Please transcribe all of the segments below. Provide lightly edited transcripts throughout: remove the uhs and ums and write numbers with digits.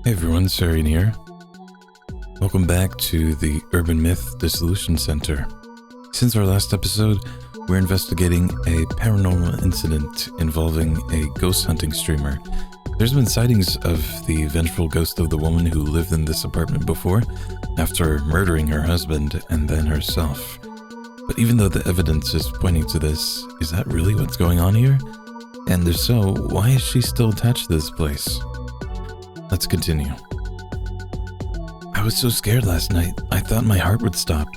Hey everyone, Serien here. Welcome back to the Urban Myth Dissolution Center. Since our last episode, we're investigating a paranormal incident involving a ghost hunting streamer. There's been sightings of the vengeful ghost of the woman who lived in this apartment before, after murdering her husband and then herself. But even though the evidence is pointing to this, is that really what's going on here? And if so, why is she still attached to this place? Let's continue. I was so scared last night, I thought my heart would stop.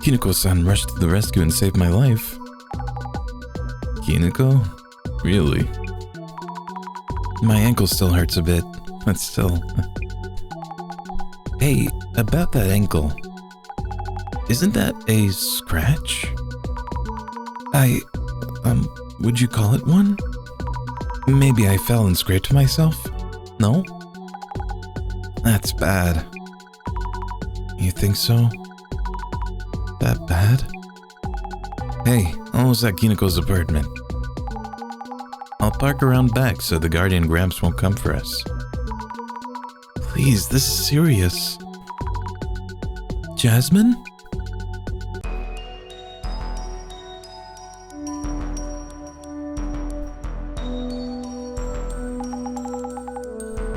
Kiniko-san rushed to the rescue and saved my life. Kiniko? Really? My ankle still hurts a bit, but still. Hey, about that ankle. Isn't that a scratch? Would you call it one? Maybe I fell and scraped myself? No? That's bad. You think so? That bad? Hey, almost at Kiniko's apartment. I'll park around back so the guardian Gramps won't come for us. Please, this is serious. Jasmine?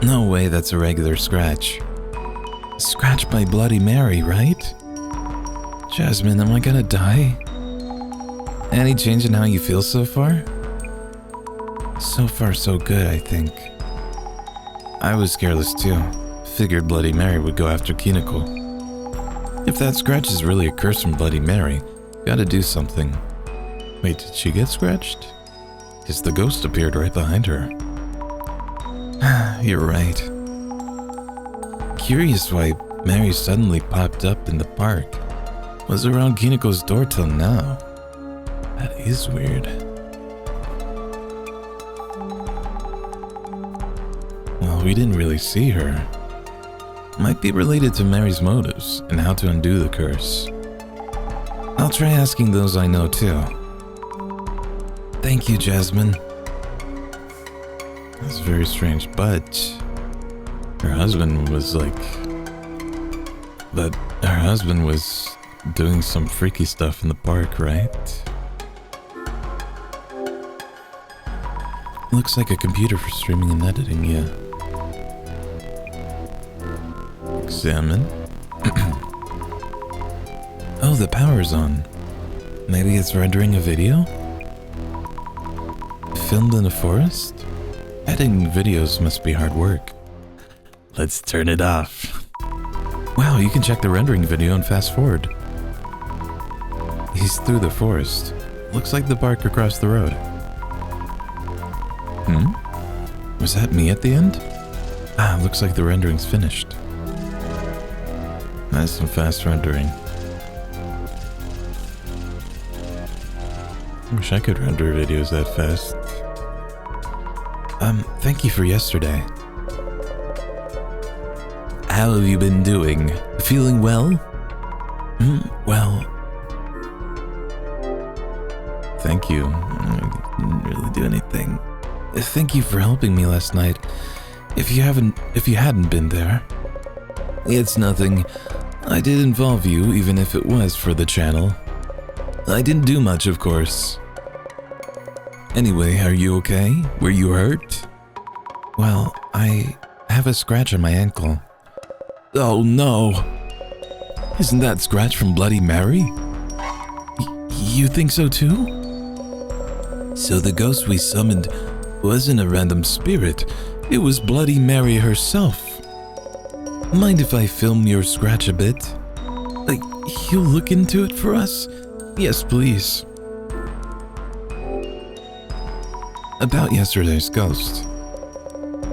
No way that's a regular scratch. Scratched by Bloody Mary, right? Jasmine, am I gonna die? Any change in how you feel so far? So far, so good, I think. I was careless too. Figured Bloody Mary would go after Kiniko. If that scratch is really a curse from Bloody Mary, gotta do something. Wait, did she get scratched? Because the ghost appeared right behind her. You're right. Curious why Mary suddenly popped up in the park. Was around Kiniko's door till now. That is weird. Well, we didn't really see her. Might be related to Mary's motives and how to undo the curse. I'll try asking those I know too. Thank you, Jasmine. That's very strange, but her husband was doing some freaky stuff in the park, right? Looks like a computer for streaming and editing, yeah. Examine. Oh, the power's on. Maybe it's rendering a video? Filmed in a forest? Editing videos must be hard work. Let's turn it off. Wow, you can check the rendering video and fast forward. He's through the forest. Looks like the park across the road. Was that me at the end? Looks like the rendering's finished. That's some fast rendering. Wish I could render videos that fast. Thank you for yesterday. How have you been doing? Feeling well? Well... Thank you. I didn't really do anything. Thank you for helping me last night. If you hadn't been there. It's nothing. I did involve you, even if it was for the channel. I didn't do much, of course. Anyway, are you okay? Were you hurt? Well, I have a scratch on my ankle. Oh no! Isn't that scratch from Bloody Mary? You think so too? So the ghost we summoned wasn't a random spirit, it was Bloody Mary herself. Mind if I film your scratch a bit? You'll look into it for us? Yes, please. About yesterday's ghost.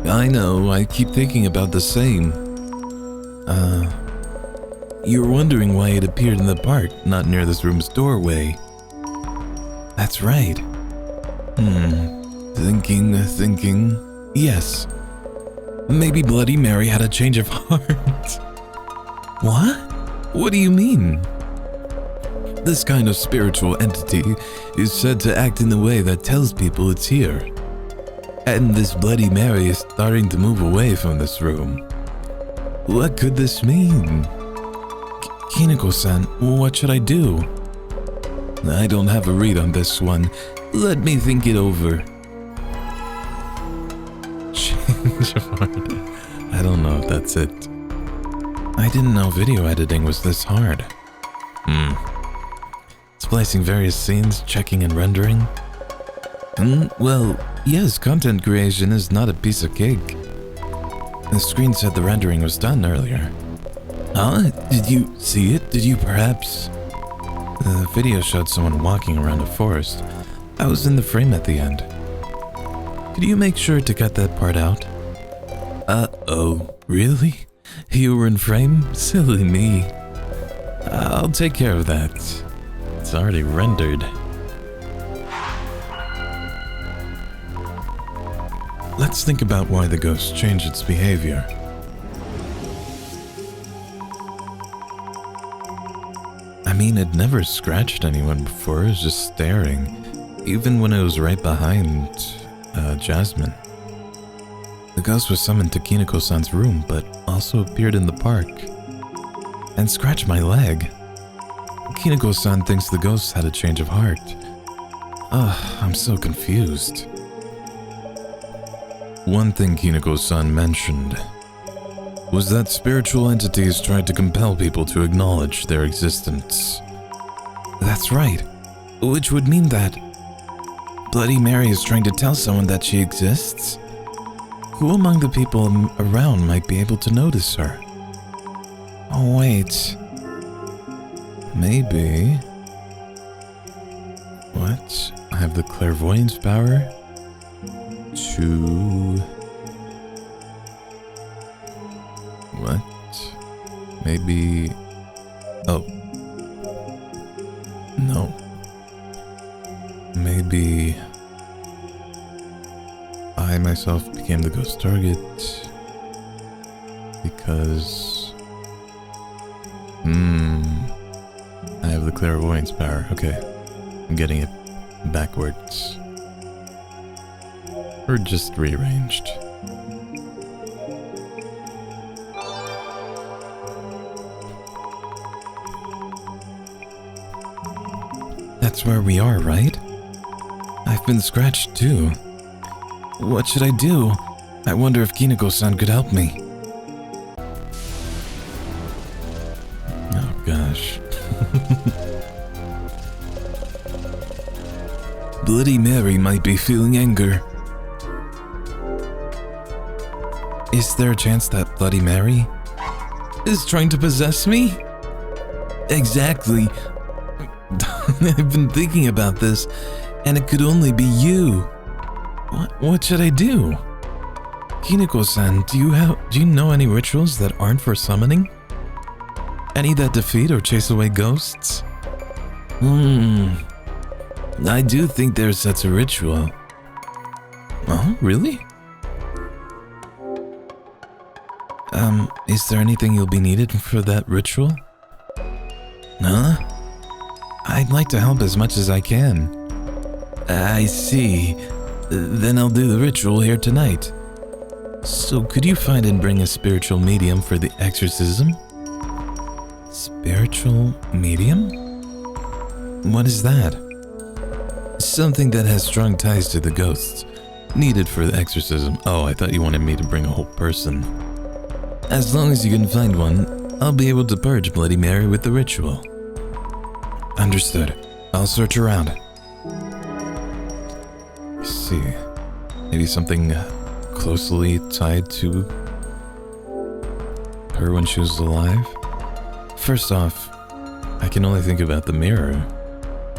I know, I keep thinking about the same. You're wondering why it appeared in the park, not near this room's doorway. That's right. Thinking. Yes. Maybe Bloody Mary had a change of heart. What? What do you mean? This kind of spiritual entity is said to act in a way that tells people it's here. And this Bloody Mary is starting to move away from this room. What could this mean? Kineko-san, what should I do? I don't have a read on this one. Let me think it over. Change of heart. I don't know if that's it. I didn't know video editing was this hard. Splicing various scenes, checking and rendering. Well, yes, content creation is not a piece of cake. The screen said the rendering was done earlier. Huh? Did you see it? Did you perhaps? The video showed someone walking around a forest. I was in the frame at the end. Could you make sure to cut that part out? Uh-oh, really? You were in frame? Silly me. I'll take care of that. It's already rendered. Let's think about why the ghost changed its behavior. I mean, it never scratched anyone before, it was just staring, even when it was right behind Jasmine. The ghost was summoned to Kineko-san's room, but also appeared in the park and scratched my leg. Kineko-san thinks the ghost had a change of heart. I'm so confused. One thing Kineko-san mentioned was that spiritual entities tried to compel people to acknowledge their existence. That's right, which would mean that Bloody Mary is trying to tell someone that she exists. Who among the people around might be able to notice her? Oh wait, maybe... What? I have the clairvoyance power to... What? Maybe... Oh. No. Maybe... I myself became the ghost target because... I have the clairvoyance power. Okay. I'm getting it backwards. Or just rearranged. That's where we are, right? I've been scratched too. What should I do? I wonder if Kineko-san could help me. Oh gosh. Bloody Mary might be feeling anger. Is there a chance that Bloody Mary is trying to possess me? Exactly. I've been thinking about this, and it could only be you. What should I do? Kineko-san, do you know any rituals that aren't for summoning? Any that defeat or chase away ghosts? I do think there's such a ritual. Oh, really? Is there anything you'll be needed for that ritual? Huh? I'd like to help as much as I can. I see. Then I'll do the ritual here tonight. So could you find and bring a spiritual medium for the exorcism? Spiritual medium? What is that? Something that has strong ties to the ghosts, needed for the exorcism. Oh, I thought you wanted me to bring a whole person. As long as you can find one, I'll be able to purge Bloody Mary with the ritual. Understood. I'll search around. Let's see. Maybe something closely tied to her when she was alive? First off, I can only think about the mirror.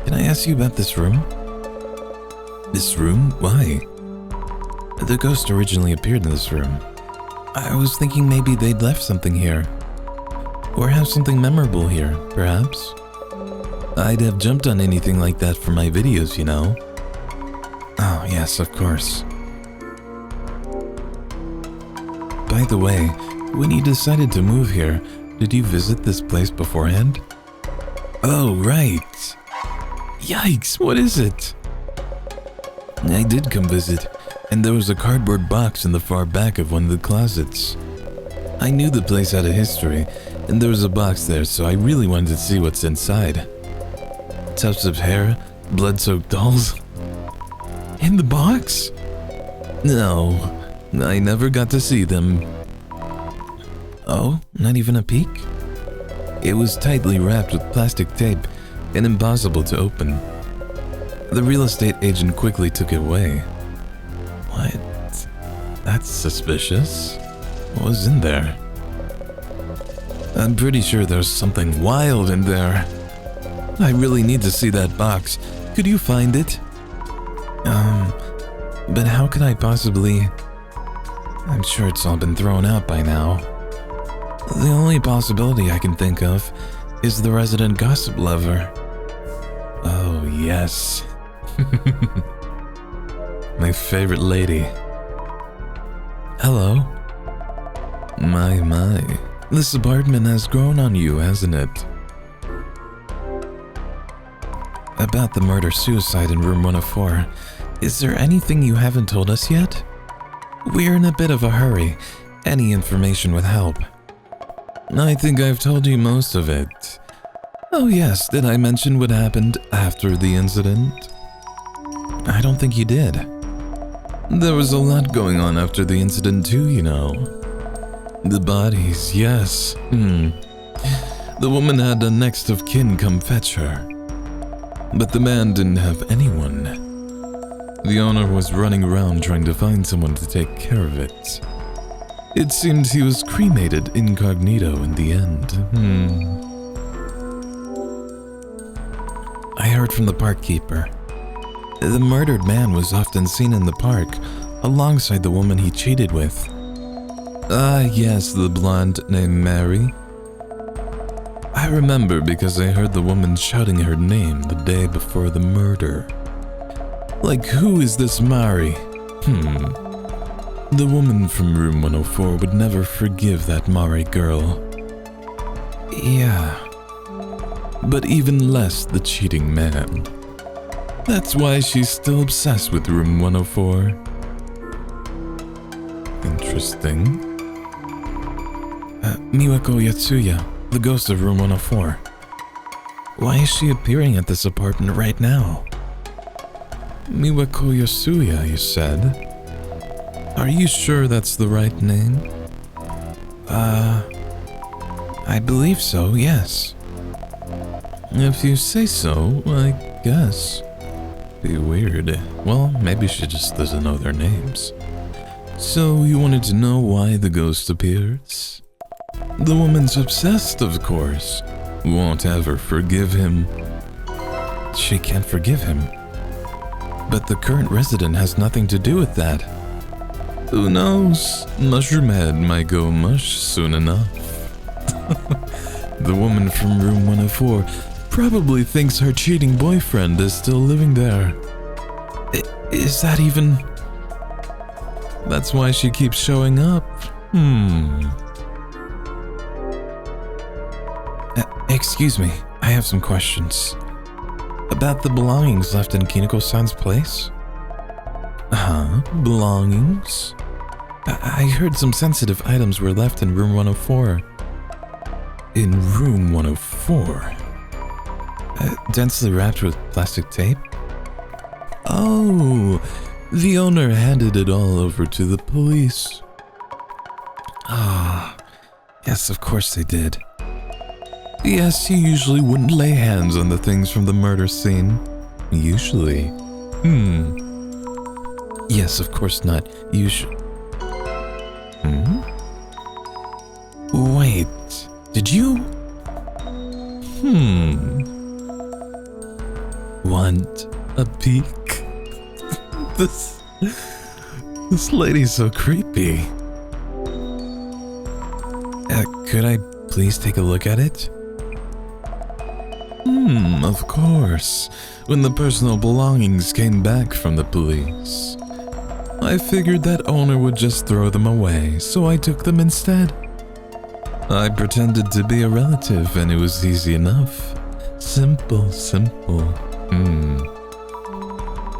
Can I ask you about this room? This room? Why? The ghost originally appeared in this room. I was thinking maybe they'd left something here. Or have something memorable here, perhaps. I'd have jumped on anything like that for my videos, you know. Oh, yes, of course. By the way, when you decided to move here, did you visit this place beforehand? Oh, right. Yikes, what is it? I did come visit, and there was a cardboard box in the far back of one of the closets. I knew the place had a history, and there was a box there, so I really wanted to see what's inside. Tufts of hair, blood-soaked dolls. In the box? No, I never got to see them. Oh, not even a peek? It was tightly wrapped with plastic tape and impossible to open. The real estate agent quickly took it away. What? That's suspicious. What was in there? I'm pretty sure there's something wild in there. I really need to see that box. Could you find it? But how could I possibly... I'm sure it's all been thrown out by now. The only possibility I can think of is the resident gossip lover. Oh, yes. My favorite lady. Hello. My. This apartment has grown on you, hasn't it? About the murder-suicide in room 104, is there anything you haven't told us yet? We're in a bit of a hurry. Any information would help. I think I've told you most of it. Oh yes, did I mention what happened after the incident? I don't think you did. There was a lot going on after the incident too, you know. The bodies, yes. The woman had a next of kin come fetch her. But the man didn't have anyone. The owner was running around trying to find someone to take care of it. It seemed he was cremated incognito in the end. I heard from the park keeper. The murdered man was often seen in the park, alongside the woman he cheated with. Ah, yes, the blonde named Mary. I remember because I heard the woman shouting her name the day before the murder. Like, who is this Mary? The woman from room 104 would never forgive that Mari girl. Yeah. But even less the cheating man. That's why she's still obsessed with room 104. Interesting. Miwako Yatsuya, the ghost of room 104. Why is she appearing at this apartment right now? Miwako Yatsuya, you said? Are you sure that's the right name? I believe so, yes. If you say so, I guess. Be weird. Well, maybe she just doesn't know their names. So you wanted to know why the ghost appears? The woman's obsessed, of course. Won't ever forgive him. She can't forgive him. But the current resident has nothing to do with that. Who knows? Mushroom Head might go mush soon enough. The woman from room 104 probably thinks her cheating boyfriend is still living there. Is that even... That's why she keeps showing up. Excuse me, I have some questions. About the belongings left in Kiniko-san's place? Belongings? I heard some sensitive items were left in room 104. In room 104? Densely wrapped with plastic tape? Oh, the owner handed it all over to the police. Yes, of course they did. Yes, you usually wouldn't lay hands on the things from the murder scene. Usually. Yes, of course not. Usually. Wait, did you? Want a peek? This lady's so creepy. Could I please take a look at it? Of course. When the personal belongings came back from the police, I figured that owner would just throw them away, so I took them instead. I pretended to be a relative and it was easy enough. Simple.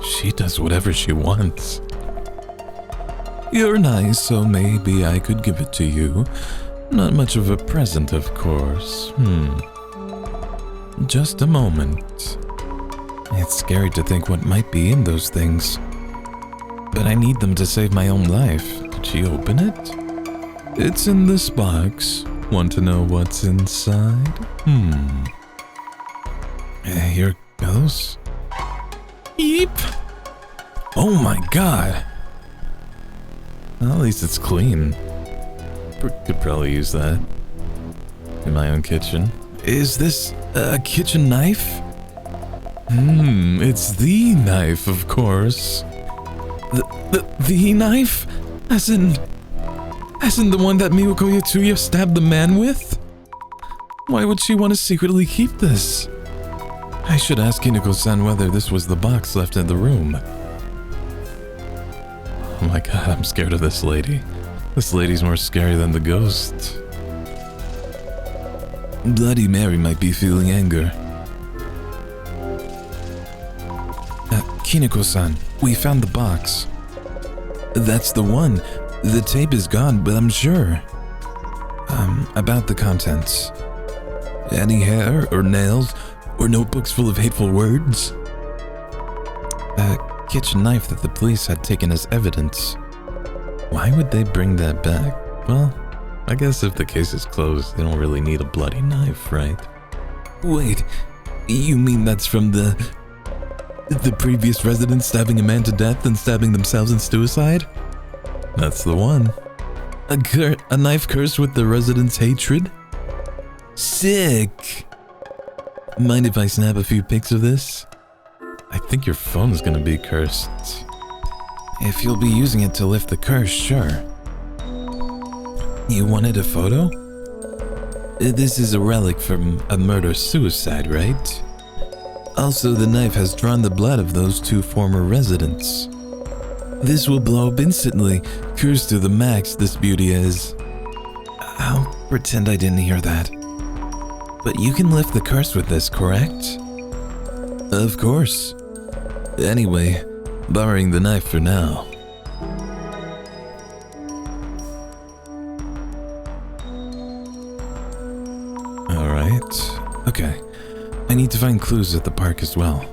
She does whatever she wants. You're nice, so maybe I could give it to you. Not much of a present, of course. Just a moment. It's scary to think what might be in those things. But I need them to save my own life. Did she open it? It's in this box. Want to know what's inside? Here goes. Eep! Oh my god! Well, at least it's clean. Could probably use that in my own kitchen. Is this a kitchen knife? It's the knife, of course. The knife? As in the one that Miyuko Yatsuya stabbed the man with? Why would she want to secretly keep this? I should ask Kiniko-san whether this was the box left in the room. Oh my god, I'm scared of this lady. This lady's more scary than the ghost. Bloody Mary might be feeling anger. Kiniko-san, we found the box. That's the one. The tape is gone, but I'm sure. About the contents. Any hair or nails or notebooks full of hateful words? A kitchen knife that the police had taken as evidence. Why would they bring that back? Well, I guess if the case is closed, they don't really need a bloody knife, right? Wait, you mean that's from the previous resident stabbing a man to death and stabbing themselves in suicide? That's the one. A knife cursed with the resident's hatred? Sick! Mind if I snap a few pics of this? I think your phone is gonna be cursed. If you'll be using it to lift the curse, sure. You wanted a photo? This is a relic from a murder-suicide, right? Also, the knife has drawn the blood of those two former residents. This will blow up instantly. Curse to the max, this beauty is. I'll pretend I didn't hear that. But you can lift the curse with this, correct? Of course. Anyway, borrowing the knife for now. Alright. Okay. I need to find clues at the park as well.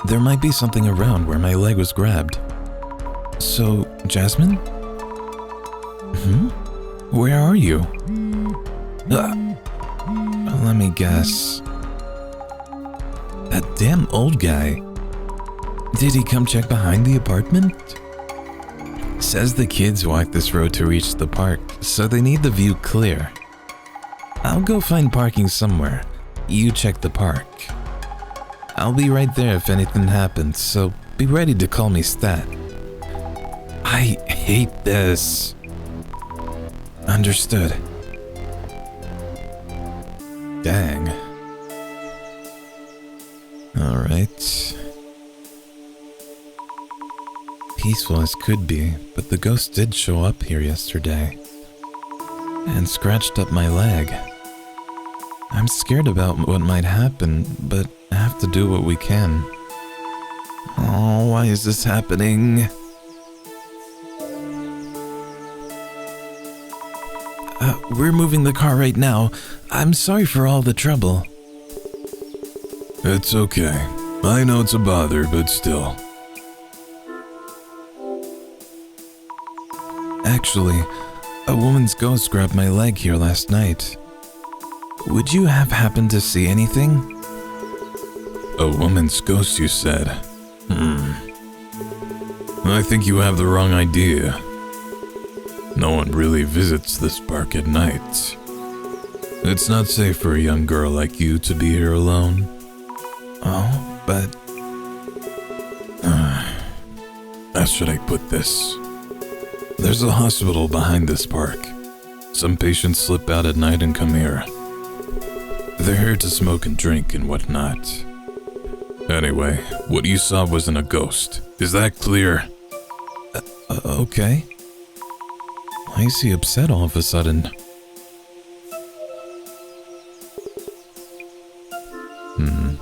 There might be something around where my leg was grabbed. So, Jasmine? Where are you? Let me guess. That damn old guy. Did he come check behind the apartment? Says the kids walk this road to reach the park, so they need the view clear. I'll go find parking somewhere. You check the park. I'll be right there if anything happens, so be ready to call me Stat. I hate this. Understood. Dang. Alright. Peaceful as could be, but the ghost did show up here yesterday. And scratched up my leg. I'm scared about what might happen, but I have to do what we can. Oh, why is this happening? We're moving the car right now. I'm sorry for all the trouble. It's okay. I know it's a bother, but still. Actually, a woman's ghost grabbed my leg here last night. Would you have happened to see anything? A woman's ghost, you said? I think you have the wrong idea. No one really visits this park at night. It's not safe for a young girl like you to be here alone. Oh, but... how should I put this? There's a hospital behind this park. Some patients slip out at night and come here. They're here to smoke and drink and whatnot. Anyway, what you saw wasn't a ghost. Is that clear? Okay. Why is he upset all of a sudden?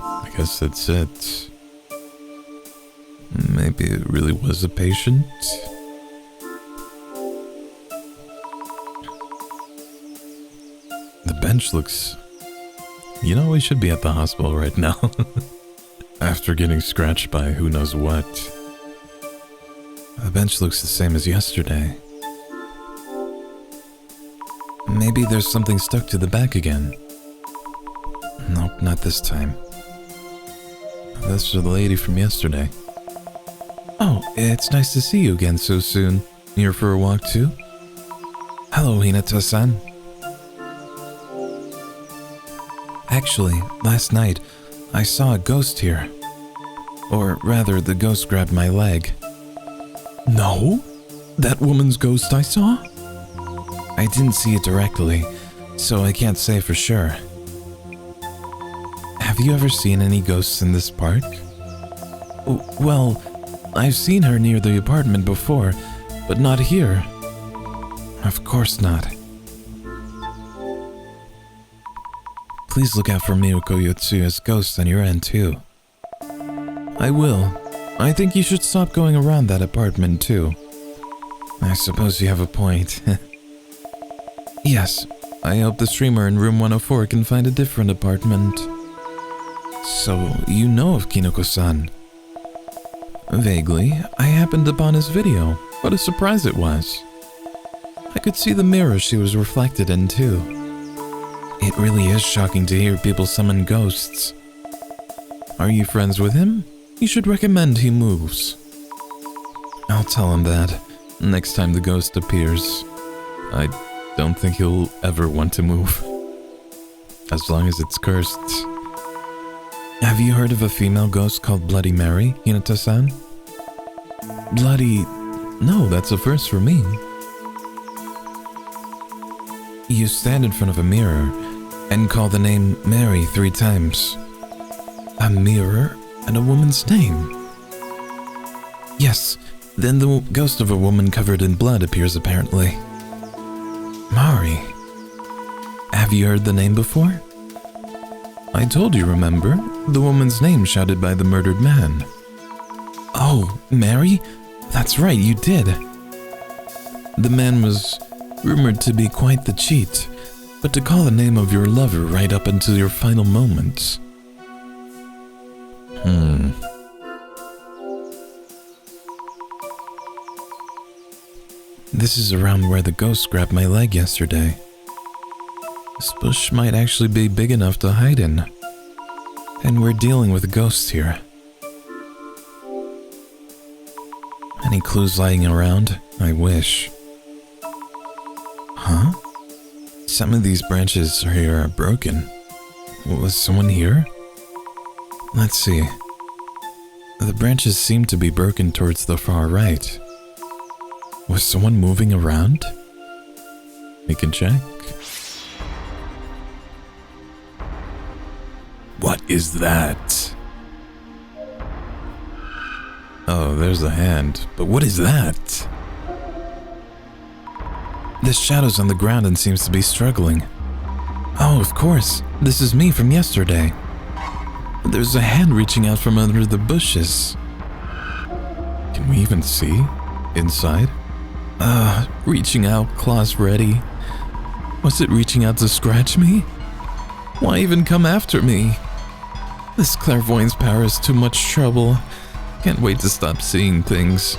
I guess that's it. Maybe it really was a patient? The bench looks... You know, we should be at the hospital right now. After getting scratched by who knows what. The bench looks the same as yesterday. Maybe there's something stuck to the back again. Nope, not this time. That's the lady from yesterday. Oh, it's nice to see you again so soon. Here for a walk too? Hello, Hinata-san. Actually, last night, I saw a ghost here. Or rather, the ghost grabbed my leg. No? That woman's ghost I saw? I didn't see it directly, so I can't say for sure. Have you ever seen any ghosts in this park? Well, I've seen her near the apartment before, but not here. Of course not. Please look out for Miyuko Yotsuya's ghost on your end too. I will. I think you should stop going around that apartment too. I suppose you have a point. Yes, I hope the streamer in room 104 can find a different apartment. So, you know of Kinoko-san? Vaguely, I happened upon his video. What a surprise it was. I could see the mirror she was reflected in too. It really is shocking to hear people summon ghosts. Are you friends with him? You should recommend he moves. I'll tell him that next time the ghost appears. I don't think he'll ever want to move. As long as it's cursed. Have you heard of a female ghost called Bloody Mary, Hinata-san? Bloody... No, that's a first for me. You stand in front of a mirror and call the name Mary 3 times. A mirror and a woman's name? Yes, then the ghost of a woman covered in blood appears apparently. Mari. Have you heard the name before? I told you, remember? The woman's name shouted by the murdered man. Oh, Mary? That's right, you did. The man was rumored to be quite the cheat, but to call the name of your lover right up until your final moments. This is around where the ghost grabbed my leg yesterday. This bush might actually be big enough to hide in. And we're dealing with ghosts here. Any clues lying around? I wish. Huh? Some of these branches here are broken. Was someone here? Let's see. The branches seem to be broken towards the far right. Was someone moving around? We can check. What is that? Oh, there's a hand. But what is that? This shadow's on the ground and seems to be struggling. Oh, of course. This is me from yesterday. There's a hand reaching out from under the bushes. Can we even see? Inside? Reaching out, claws ready. Was it reaching out to scratch me? Why even come after me? This clairvoyance power is too much trouble. Can't wait to stop seeing things.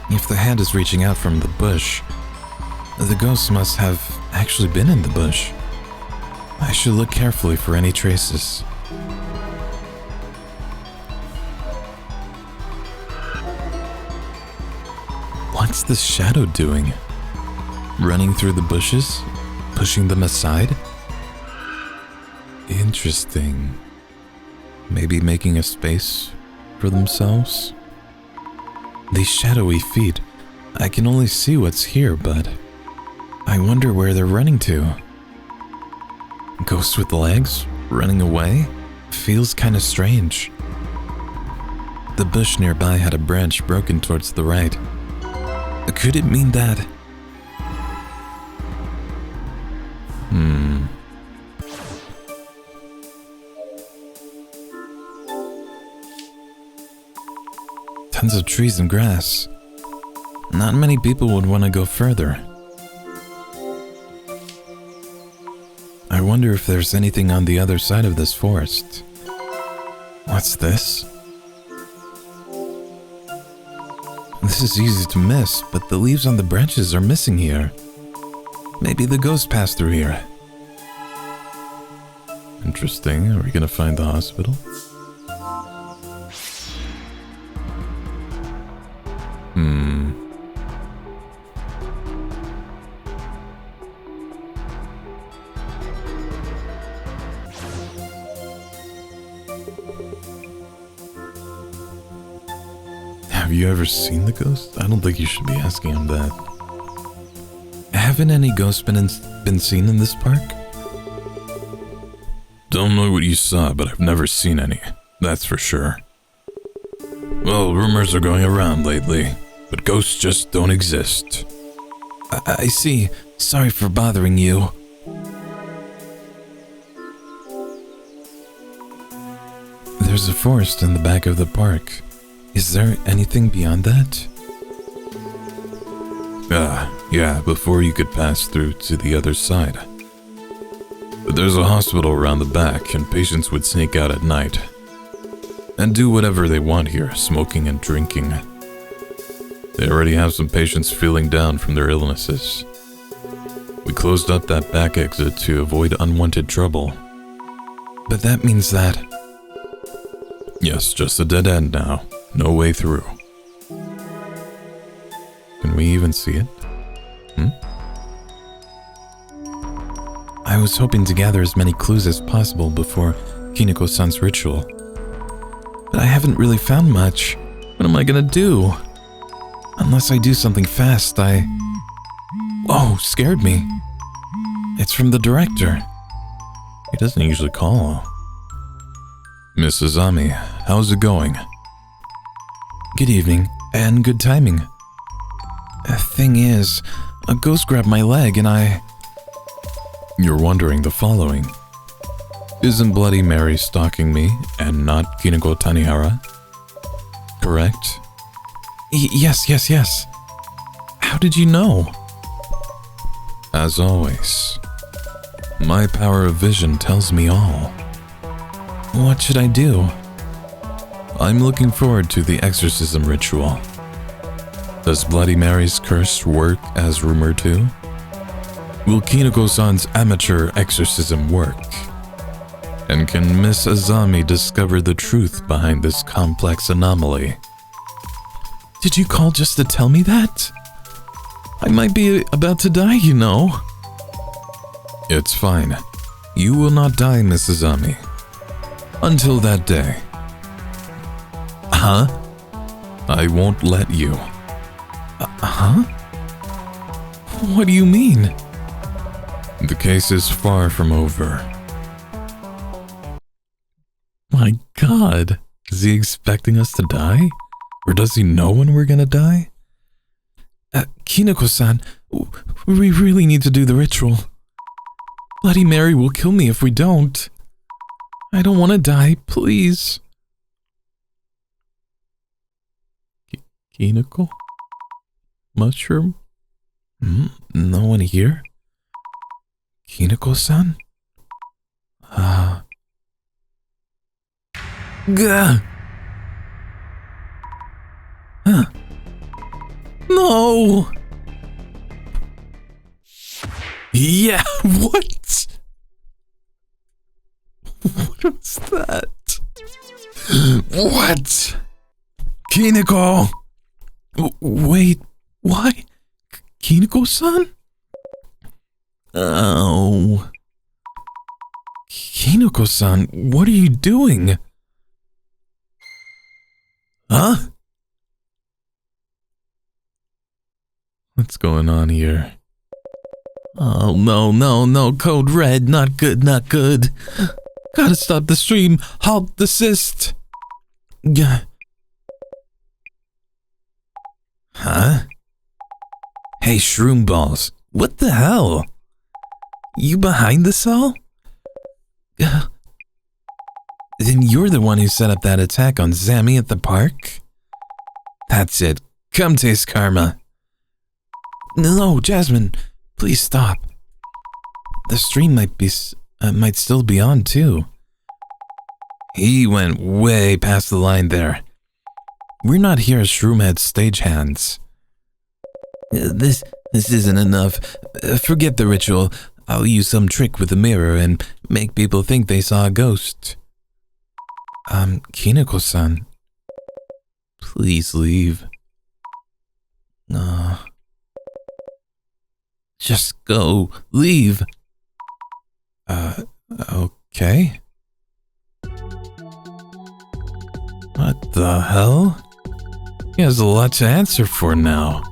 If the hand is reaching out from the bush, the ghost must have actually been in the bush. I should look carefully for any traces. What's the shadow doing? Running through the bushes? Pushing them aside? Interesting. Maybe making a space for themselves? These shadowy feet, I can only see what's here, but I wonder where they're running to. Ghosts with legs? Running away? Feels kinda strange. The bush nearby had a branch broken towards the right. Could it mean that? Tons of trees and grass. Not many people would want to go further. wonder if there's anything on the other side of this forest. What's this? This is easy to miss, but the leaves on the branches are missing here. Maybe the ghost passed through here. Interesting. Are we gonna find the hospital? Have you ever seen the ghost? I don't think you should be asking him that. Haven't any ghosts been seen in this park? Don't know what you saw, but I've never seen any. That's for sure. Well, rumors are going around lately, but ghosts just don't exist. I see. Sorry for bothering you. There's a forest in the back of the park. Is there anything beyond that? Yeah, before you could pass through to the other side. But there's a hospital around the back, and patients would sneak out at night and do whatever they want here, smoking and drinking. They already have some patients feeling down from their illnesses. We closed up that back exit to avoid unwanted trouble. But that means that... Yes, just a dead end now. No way through. Can we even see it? I was hoping to gather as many clues as possible before Kiniko-san's ritual. But I haven't really found much. What am I gonna do? Unless I do something fast, Whoa, scared me. It's from the director. He doesn't usually call. Miss Azami, how's it going? Good evening, and good timing. The thing is, a ghost grabbed my leg and You're wondering the following. Isn't Bloody Mary stalking me and not Kiniko Tanihara? Correct? Yes. How did you know? As always, my power of vision tells me all. What should I do? I'm looking forward to the exorcism ritual. Does Bloody Mary's curse work as rumored to? Will Kiniko-san's amateur exorcism work? And can Miss Azami discover the truth behind this complex anomaly? Did you call just to tell me that? I might be about to die, you know. It's fine. You will not die, Miss Azami. Until that day. Huh? I won't let you. Huh? What do you mean? The case is far from over. My God, is he expecting us to die? Or does he know when we're gonna die? Kiniko-san, we really need to do the ritual. Bloody Mary will kill me if we don't. I don't want to die, please. Kiniko? Mushroom? No one here? Kiniko-san? Gah! Huh. No! Yeah, what? What was that? What? Kiniko! Wait, why? Kiniko-san? Oh. Kiniko-san, what are you doing? Huh? What's going on here? Oh, no, code red, not good. Gotta stop the stream, halt, desist. Huh? Hey, shroom balls, what the hell? You behind this all? Then you're the one who set up that attack on Zami at the park? That's it, come taste karma. No, Jasmine, please stop. The stream might be might still be on too. He went way past the line there. We're not here as Shroomhead stagehands. This isn't enough. Forget the ritual. I'll use some trick with the mirror and make people think they saw a ghost. Kineko-san. Please leave. Just go. Leave. Okay. What the hell? He has a lot to answer for now.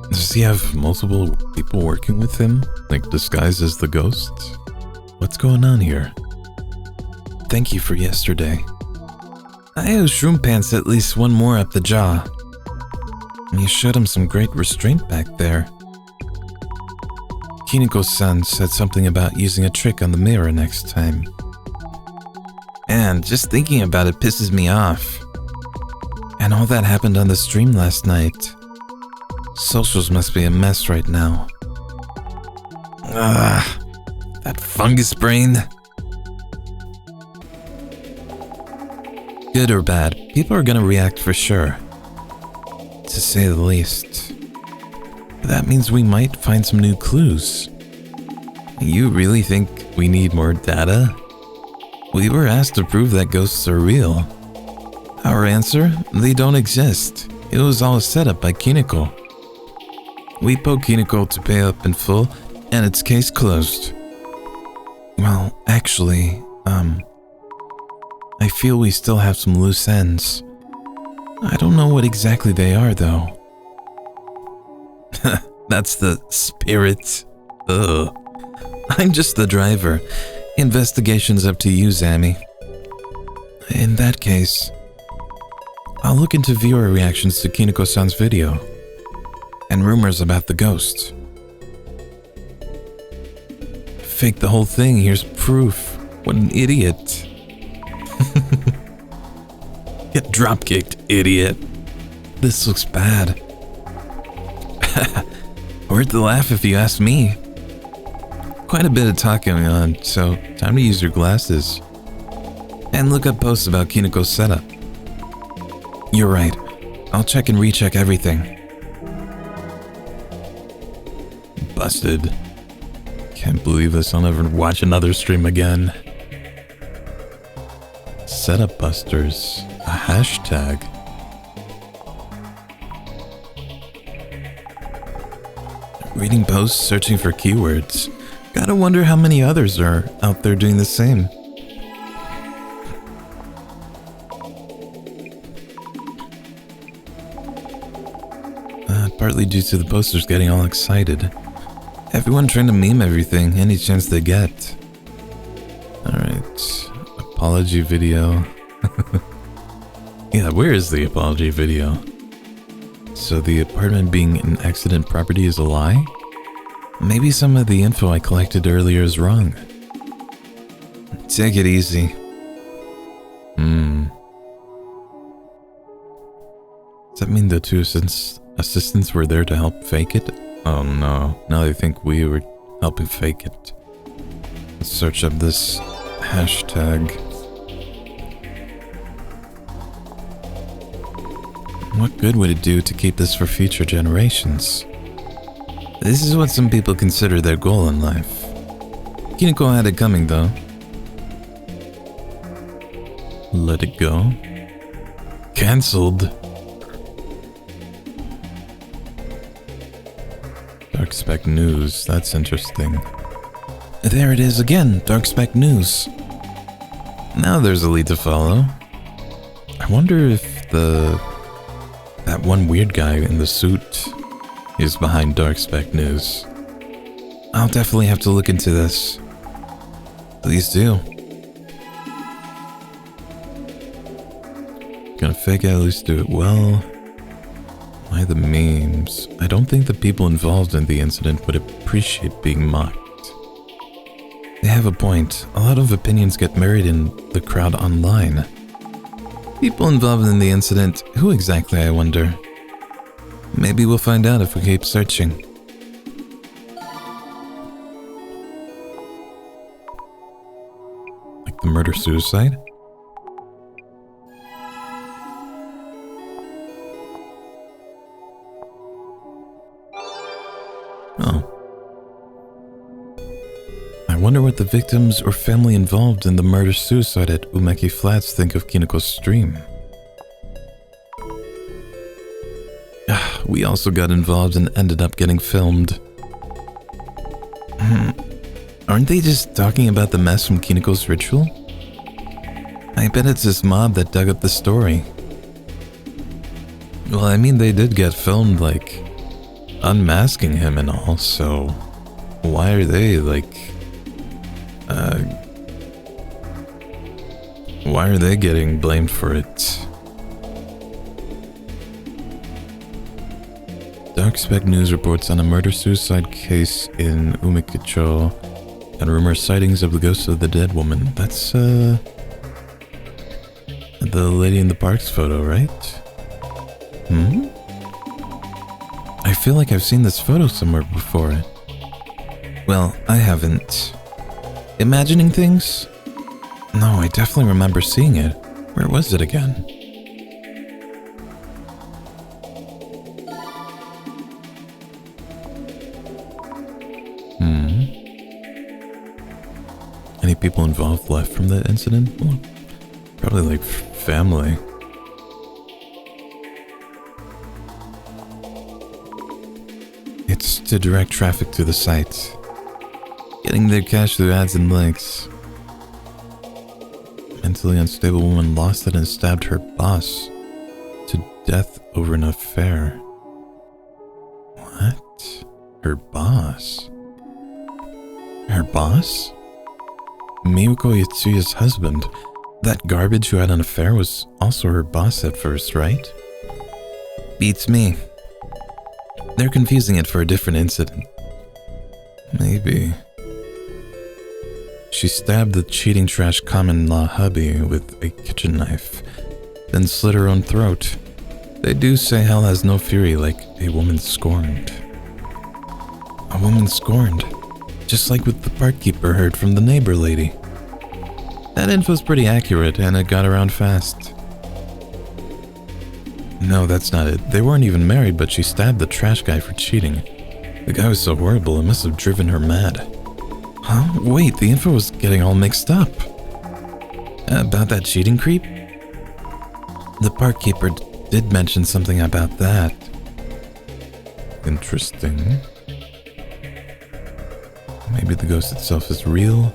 Does he have multiple people working with him, like disguised as the ghosts? What's going on here? Thank you for yesterday. I owe Shroom Pants at least one more up the jaw. You showed him some great restraint back there. Kineko-san said something about using a trick on the mirror next time. Man, just thinking about it pisses me off. And all that happened on the stream last night. Socials must be a mess right now. That fungus brain. Good or bad, people are gonna react for sure. To say the least. But that means we might find some new clues. You really think we need more data? We were asked to prove that ghosts are real. Our answer? They don't exist. It was all set up by Kineko. We poke Kineko to pay up in full, and it's case closed. Well, actually, I feel we still have some loose ends. I don't know what exactly they are, though. That's the spirit. Ugh. I'm just the driver. Investigation's up to you, Zammy. In that case, I'll look into viewer reactions to Kineko-san's video and rumors about the ghost. Fake the whole thing, here's proof. What an idiot. Get dropkicked, idiot. This looks bad. Worth the laugh if you ask me. Quite a bit of talk going on, so time to use your glasses. And look up posts about Kineko's setup. You're right. I'll check and recheck everything. Busted. Can't believe this. I'll never watch another stream again. Setup busters. A hashtag. Reading posts, searching for keywords. Gotta wonder how many others are out there doing the same. Partly due to the posters getting all excited. Everyone trying to meme everything, any chance they get. Alright, apology video. Yeah, where is the apology video? So the apartment being an accident property is a lie? Maybe some of the info I collected earlier is wrong. Take it easy. Does that mean the two assistants were there to help fake it? Oh no, now they think we were helping fake it. Let's search up this hashtag. What good would it do to keep this for future generations? This is what some people consider their goal in life. Kineko had it coming though. Let it go. Cancelled. Dark Spec News, that's interesting. There it is again, Dark Spec News. Now there's a lead to follow. I wonder if that one weird guy in the suit is behind Dark Spec News. I'll definitely have to look into this. Please do. Gonna fake it, at least do it well. Why the memes? I don't think the people involved in the incident would appreciate being mocked. They have a point. A lot of opinions get married in the crowd online. People involved in the incident, who exactly, I wonder? Maybe we'll find out if we keep searching. murder-suicide? Oh. I wonder what the victims or family involved in the murder-suicide at Umeki Flats think of Kinuko's stream. We also got involved and ended up getting filmed. Aren't they just talking about the mess from Kinuko's ritual? I bet it's this mob that dug up the story. Well, I mean, they did get filmed, like, unmasking him and all, so why are they, like, why are they getting blamed for it? Dark Spec News reports on a murder-suicide case in Umekicho and rumors sightings of the ghost of the dead woman. That's, the lady in the parks photo, right? I feel like I've seen this photo somewhere before. Well, I haven't. Imagining things? No, I definitely remember seeing it. Where was it again? Any people involved left from that incident? Well, probably like family. It's to direct traffic to the site. Getting their cash through ads and links. Mentally unstable woman lost it and stabbed her boss to death over an affair. What? Her boss? Her boss? Miyuko Yatsuya's husband. That garbage who had an affair was also her boss at first, right? Beats me. They're confusing it for a different incident. Maybe. She stabbed the cheating trash common-law hubby with a kitchen knife, then slit her own throat. They do say hell has no fury like a woman scorned. A woman scorned, just like what the park keeper heard from the neighbor lady. That info's pretty accurate, and it got around fast. No, that's not it. They weren't even married, but she stabbed the trash guy for cheating. The guy was so horrible, it must have driven her mad. Huh? Wait, the info was getting all mixed up. About that cheating creep? The park keeper did mention something about that. Interesting. Maybe the ghost itself is real?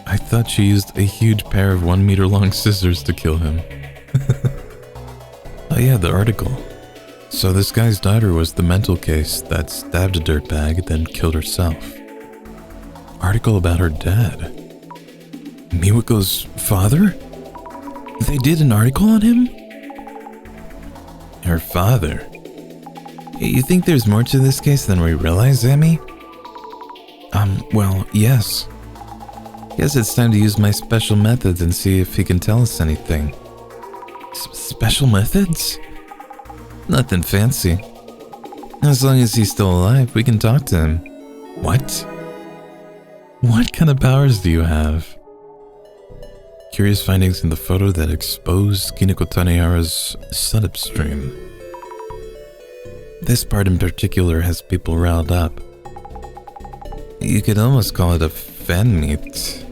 I thought she used a huge pair of 1 meter long scissors to kill him. Oh yeah, the article. So this guy's daughter was the mental case that stabbed a dirtbag, then killed herself. Article about her dad. Miwako's father? They did an article on him? Her father? You think there's more to this case than we realize, Amy? Well, yes. Guess it's time to use my special methods and see if he can tell us anything. Special methods? Nothing fancy. As long as he's still alive, we can talk to him. What? What kind of powers do you have? Curious findings in the photo that exposed Kiniko Tanehara's setup stream. This part in particular has people riled up. You could almost call it a fan meet.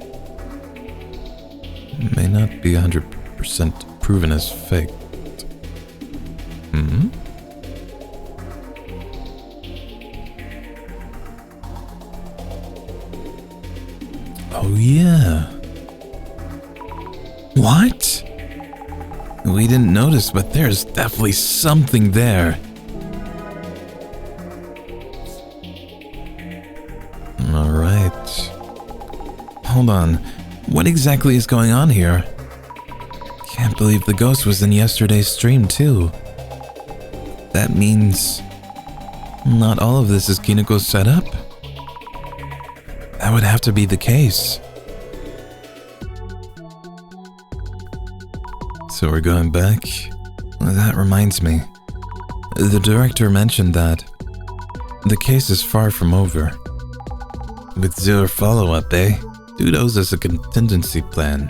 May not be 100% proven as faked. Oh yeah. What? We didn't notice, but there's definitely something there. Alright. Hold on. What exactly is going on here? Can't believe the ghost was in yesterday's stream too. That means not all of this is Kiniko's setup? That would have to be the case. So we're going back? That reminds me. The director mentioned that the case is far from over. With zero follow-up, eh? Kudos as a contingency plan.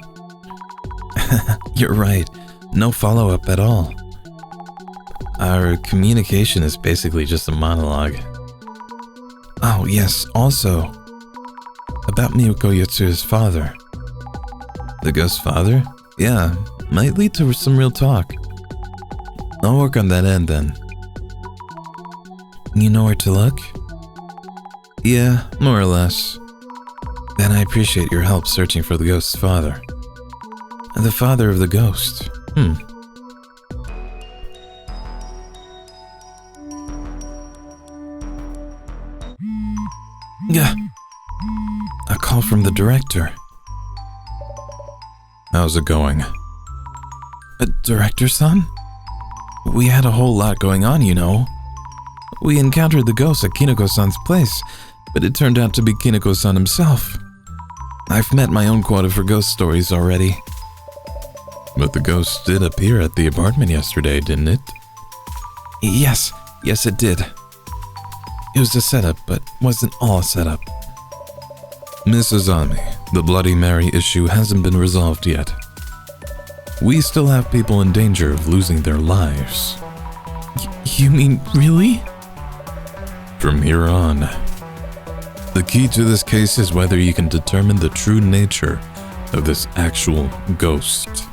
You're right, no follow-up at all. Our communication is basically just a monologue. Oh yes, also, about Miyuko Yotsu's father. The ghost's father? Yeah, might lead to some real talk. I'll work on that end then. You know where to look? Yeah, more or less. Then I appreciate your help searching for the ghost's father. The father of the ghost. Yeah. A call from the director. How's it going? Director-san? We had a whole lot going on, you know. We encountered the ghost at Kinoko-san's place, but it turned out to be Kinoko-san himself. I've met my own quota for ghost stories already. But the ghost did appear at the apartment yesterday, didn't it? Yes it did. It was a setup, but wasn't all a setup. Miss Azami, the Bloody Mary issue hasn't been resolved yet. We still have people in danger of losing their lives. You mean, really? From here on, the key to this case is whether you can determine the true nature of this actual ghost.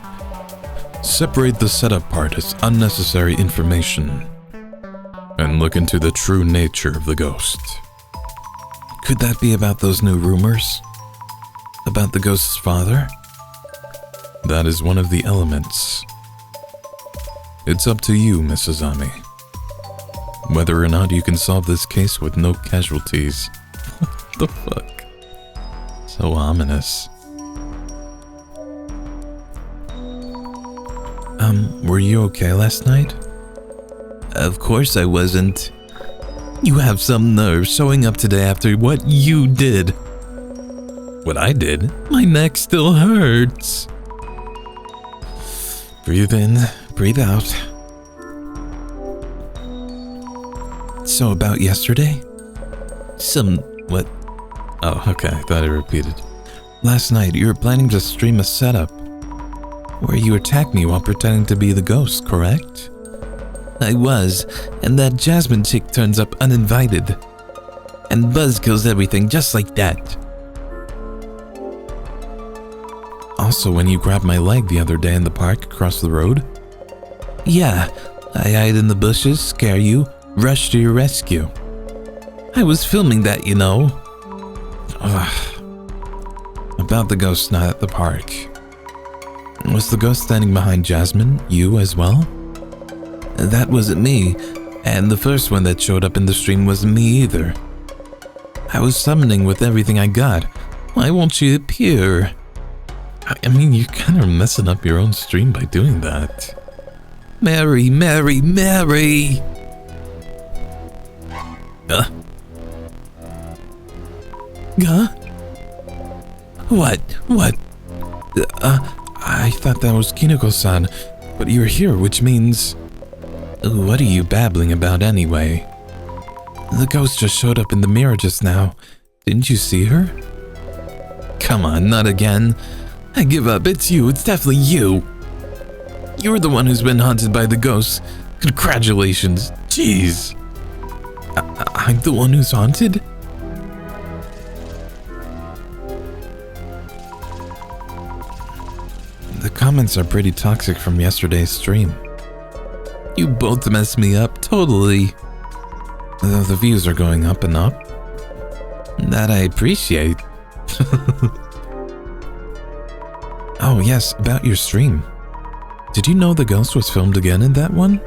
Separate the setup part as unnecessary information, and look into the true nature of the ghost. Could that be about those new rumors? About the ghost's father? That is one of the elements. It's up to you, Miss Azami. Whether or not you can solve this case with no casualties. What the fuck? So ominous. Were you okay last night? Of course I wasn't. You have some nerve showing up today after what you did. What I did? My neck still hurts. Breathe in, breathe out. So about yesterday? What? Oh, okay, I thought I repeated. Last night, you were planning to stream a setup where you attacked me while pretending to be the ghost, correct? I was, and that Jasmine chick turns up uninvited. And Buzz kills everything just like that. Also, when you grabbed my leg the other day in the park across the road? Yeah, I hide in the bushes, scare you, rush to your rescue. I was filming that, you know. About the ghost not at the park. Was the ghost standing behind Jasmine, you as well? That wasn't me, and the first one that showed up in the stream wasn't me either. I was summoning with everything I got. Why won't you appear? I mean, you're kind of messing up your own stream by doing that. Mary, Mary, Mary! What? I thought that was Kinoko-san, but you're here, which means... What are you babbling about anyway? The ghost just showed up in the mirror just now. Didn't you see her? Come on, not again. I give up, it's you, it's definitely you. You're the one who's been haunted by the ghost. Congratulations, jeez. I'm the one who's haunted? The comments are pretty toxic from yesterday's stream. You both messed me up, totally. Though the views are going up and up. That I appreciate. Oh yes, about your stream. Did you know the ghost was filmed again in that one?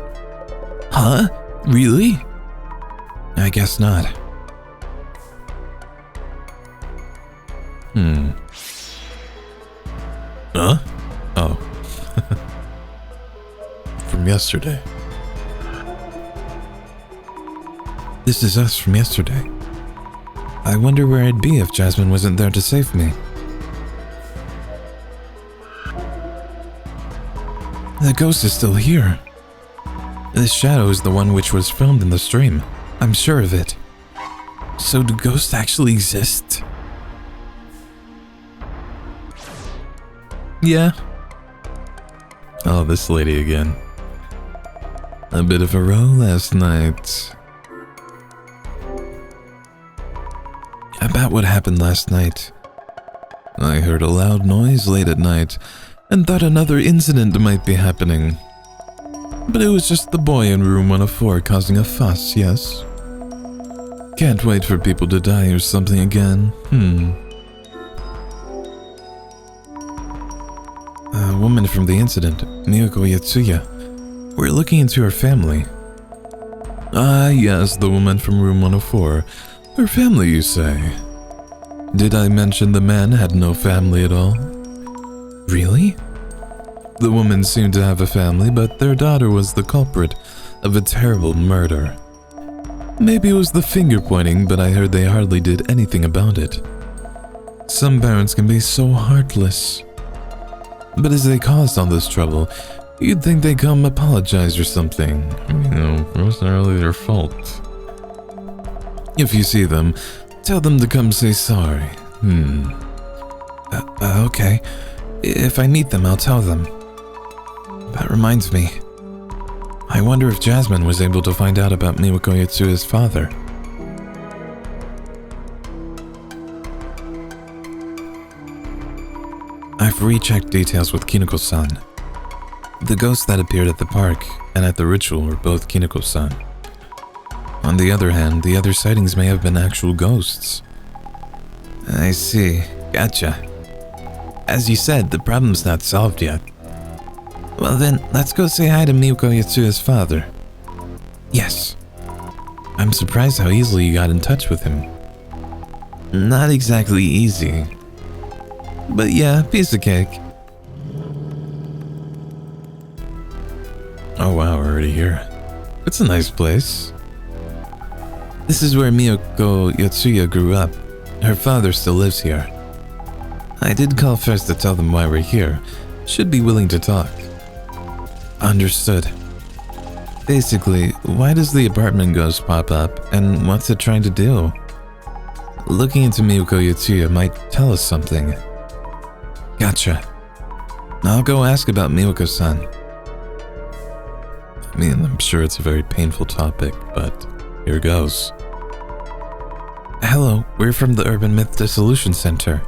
Huh? Really? I guess not. Huh? Oh. From yesterday. This is us from yesterday. I wonder where I'd be if Jasmine wasn't there to save me. The ghost is still here. This shadow is the one which was filmed in the stream. I'm sure of it. So do ghosts actually exist? Yeah. Oh, this lady again. A bit of a row last night. About what happened last night. I heard a loud noise late at night and thought another incident might be happening. But it was just the boy in room 104 causing a fuss, yes? Can't wait for people to die or something again. A woman from the incident, Miyako Yatsuya. We're looking into her family. Ah, yes, the woman from room 104. Her family, you say? Did I mention the man had no family at all? Really? The woman seemed to have a family, but their daughter was the culprit of a terrible murder. Maybe it was the finger pointing, but I heard they hardly did anything about it. Some parents can be so heartless. But as they caused all this trouble, you'd think they'd come apologize or something. It wasn't really their fault. If you see them, tell them to come say sorry. Okay. If I meet them, I'll tell them. That reminds me. I wonder if Jasmine was able to find out about Miyako Yatsuya's father. I've rechecked details with Kinoko-san. The ghosts that appeared at the park and at the ritual were both Kinoko-san. On the other hand, the other sightings may have been actual ghosts. I see. Gotcha. As you said, the problem's not solved yet. Well then, let's go say hi to Miyako Yatsuya's father. Yes. I'm surprised how easily you got in touch with him. Not exactly easy. But yeah, piece of cake. Oh wow, we're already here. It's a nice place. This is where Miyako Yatsuya grew up. Her father still lives here. I did call first to tell them why we're here. Should be willing to talk. Understood. Basically, why does the apartment ghost pop up, and what's it trying to do? Looking into Miyako Yatsuya might tell us something. Gotcha. I'll go ask about Miyako-san. I mean, I'm sure it's a very painful topic, but here goes. Hello, we're from the Urban Myth Dissolution Center.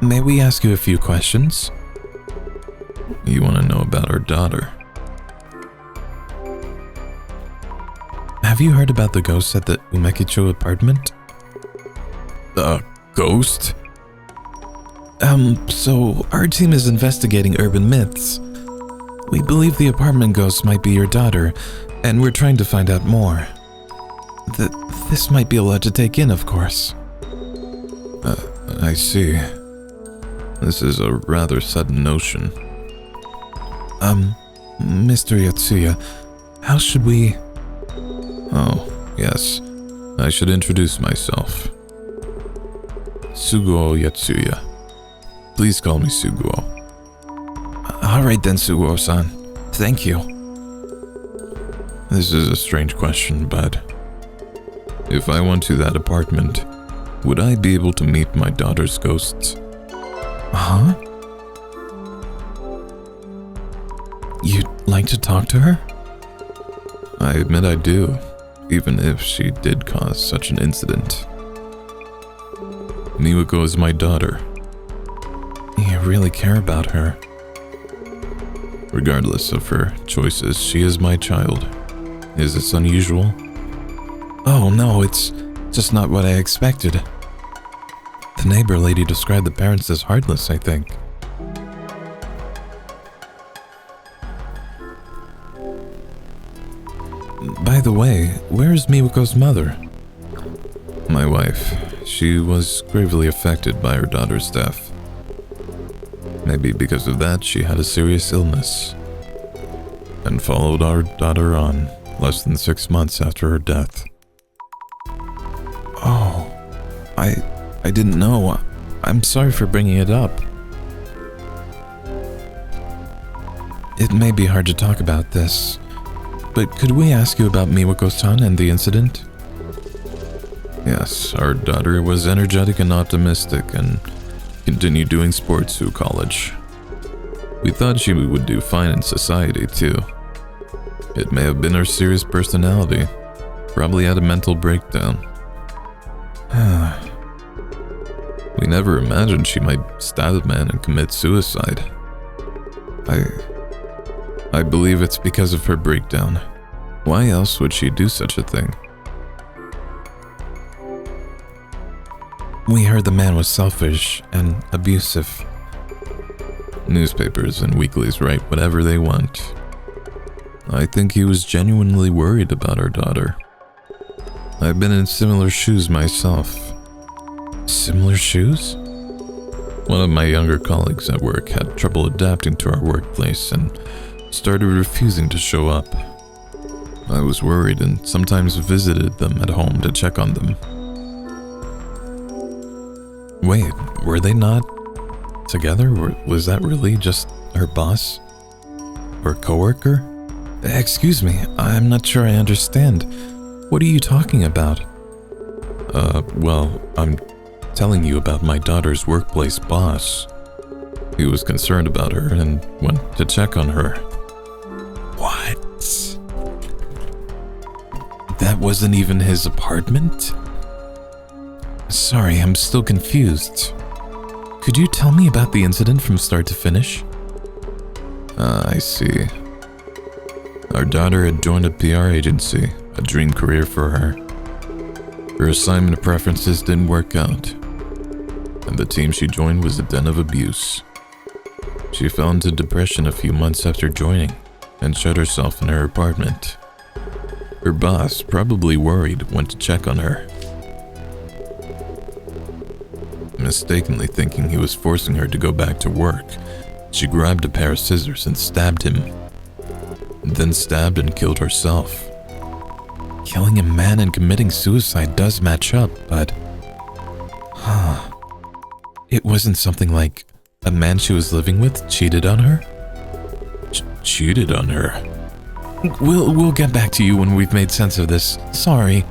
May we ask you a few questions? You want to know about our daughter? Have you heard about the ghosts at the Umekicho apartment? Ghost? So our team is investigating urban myths. We believe the apartment ghost might be your daughter, and we're trying to find out more. This might be a lot to take in, of course. I see. This is a rather sudden notion. Mr. Yatsuya, how should we... Oh, yes. I should introduce myself. Suguo Yatsuya. Please call me Suguo. Alright then, Suguo-san. Thank you. This is a strange question, but... if I went to that apartment, would I be able to meet my daughter's ghosts? Huh? You'd like to talk to her? I admit I do, even if she did cause such an incident. Miyako is my daughter. You really care about her. Regardless of her choices, she is my child. Is this unusual? Oh no, it's just not what I expected. The neighbor lady described the parents as heartless, I think. By the way, where is Miwako's mother? My wife. She was gravely affected by her daughter's death. Maybe because of that, she had a serious illness and followed our daughter on less than 6 months after her death. Oh, I didn't know. I'm sorry for bringing it up. It may be hard to talk about this, but could we ask you about Miwako-san and the incident? Yes, our daughter was energetic and optimistic and continued doing sports through college. We thought she would do fine in society, too. It may have been her serious personality. Probably had a mental breakdown. We never imagined she might stab a man and commit suicide. I believe it's because of her breakdown. Why else would she do such a thing? We heard the man was selfish and abusive. Newspapers and weeklies write whatever they want. I think he was genuinely worried about our daughter. I've been in similar shoes myself. Similar shoes? One of my younger colleagues at work had trouble adapting to our workplace and started refusing to show up. I was worried and sometimes visited them at home to check on them. Wait, were they not together? Was that really just her boss? Or coworker? Excuse me, I'm not sure I understand. What are you talking about? Well, I'm telling you about my daughter's workplace boss. He was concerned about her and went to check on her. What? That wasn't even his apartment? Sorry, I'm still confused. Could you tell me about the incident from start to finish? I see. Our daughter had joined a PR agency, a dream career for her. Her assignment preferences didn't work out, and the team she joined was a den of abuse. She fell into depression a few months after joining and shut herself in her apartment. Her boss, probably worried, went to check on her. Mistakenly thinking he was forcing her to go back to work, she grabbed a pair of scissors and stabbed him. Then stabbed and killed herself. Killing a man and committing suicide does match up, but... It wasn't something like a man she was living with cheated on her? Cheated on her? We'll get back to you when we've made sense of this. Sorry.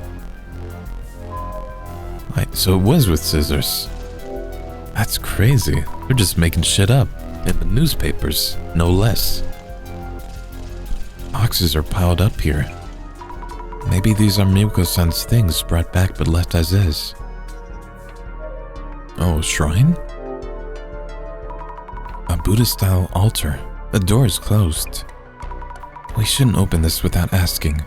So it was with scissors. That's crazy. They're just making shit up. In the newspapers, no less. Boxes are piled up here. Maybe these are Miyuko-san's things brought back but left as is. Oh, a shrine? A Buddha-style altar. The door is closed. We shouldn't open this without asking.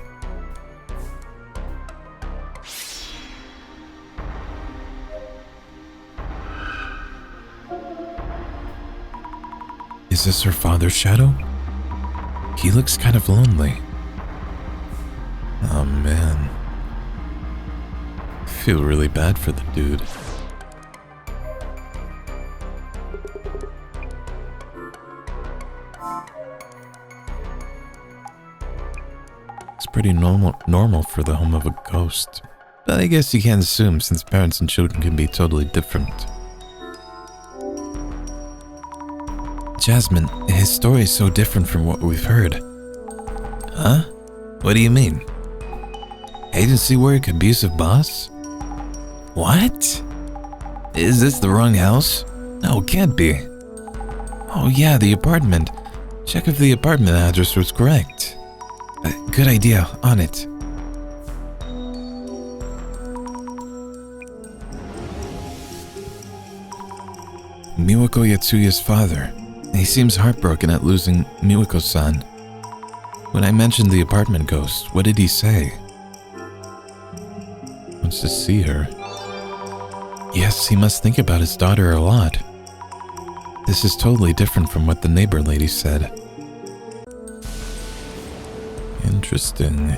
Is this her father's shadow? He looks kind of lonely. Oh man. I feel really bad for the dude. It's pretty normal for the home of a ghost. But I guess you can't assume since parents and children can be totally different. Jasmine, his story is so different from what we've heard. Huh? What do you mean? Agency work, abusive boss? What? Is this the wrong house? No, it can't be. Oh yeah, the apartment. Check if the apartment address was correct. Good idea, on it. Miwako Yatsuya's father. He seems heartbroken at losing Miwako-san. When I mentioned the apartment ghost, what did he say? Wants to see her. Yes, he must think about his daughter a lot. This is totally different from what the neighbor lady said. Interesting.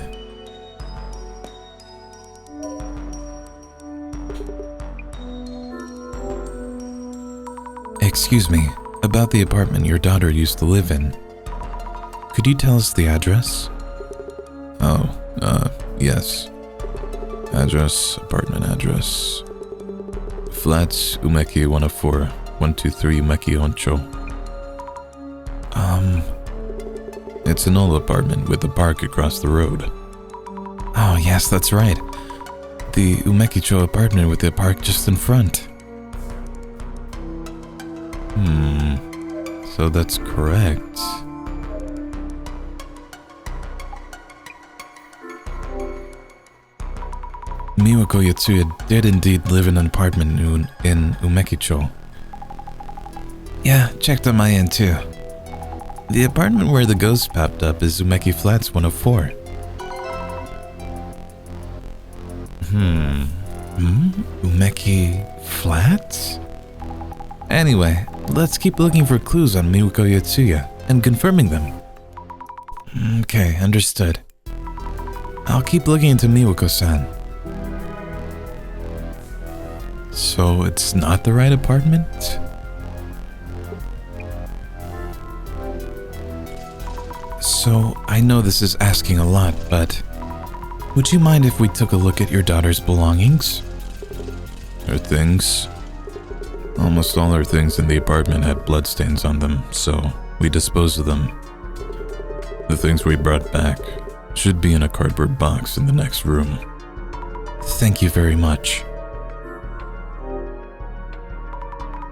Excuse me, about the apartment your daughter used to live in. Could you tell us the address? Yes. Address, apartment address. Flats, Umeki 104, 123 Umeki Oncho. It's an old apartment with a park across the road. Oh, yes, that's right. The Umekicho apartment with the park just in front. So that's correct. Miwako Yatsuya did indeed live in an apartment in Umekicho. Yeah, checked on my end too. The apartment where the ghost popped up is Umeki Flats 104. Umeki Flats? Anyway, let's keep looking for clues on Miwako Yatsuya and confirming them. Okay, understood. I'll keep looking into Miwako-san. So it's not the right apartment? So I know this is asking a lot, but would you mind if we took a look at your daughter's belongings? Her things? Almost all her things in the apartment had bloodstains on them, so we disposed of them. The things we brought back should be in a cardboard box in the next room. Thank you very much.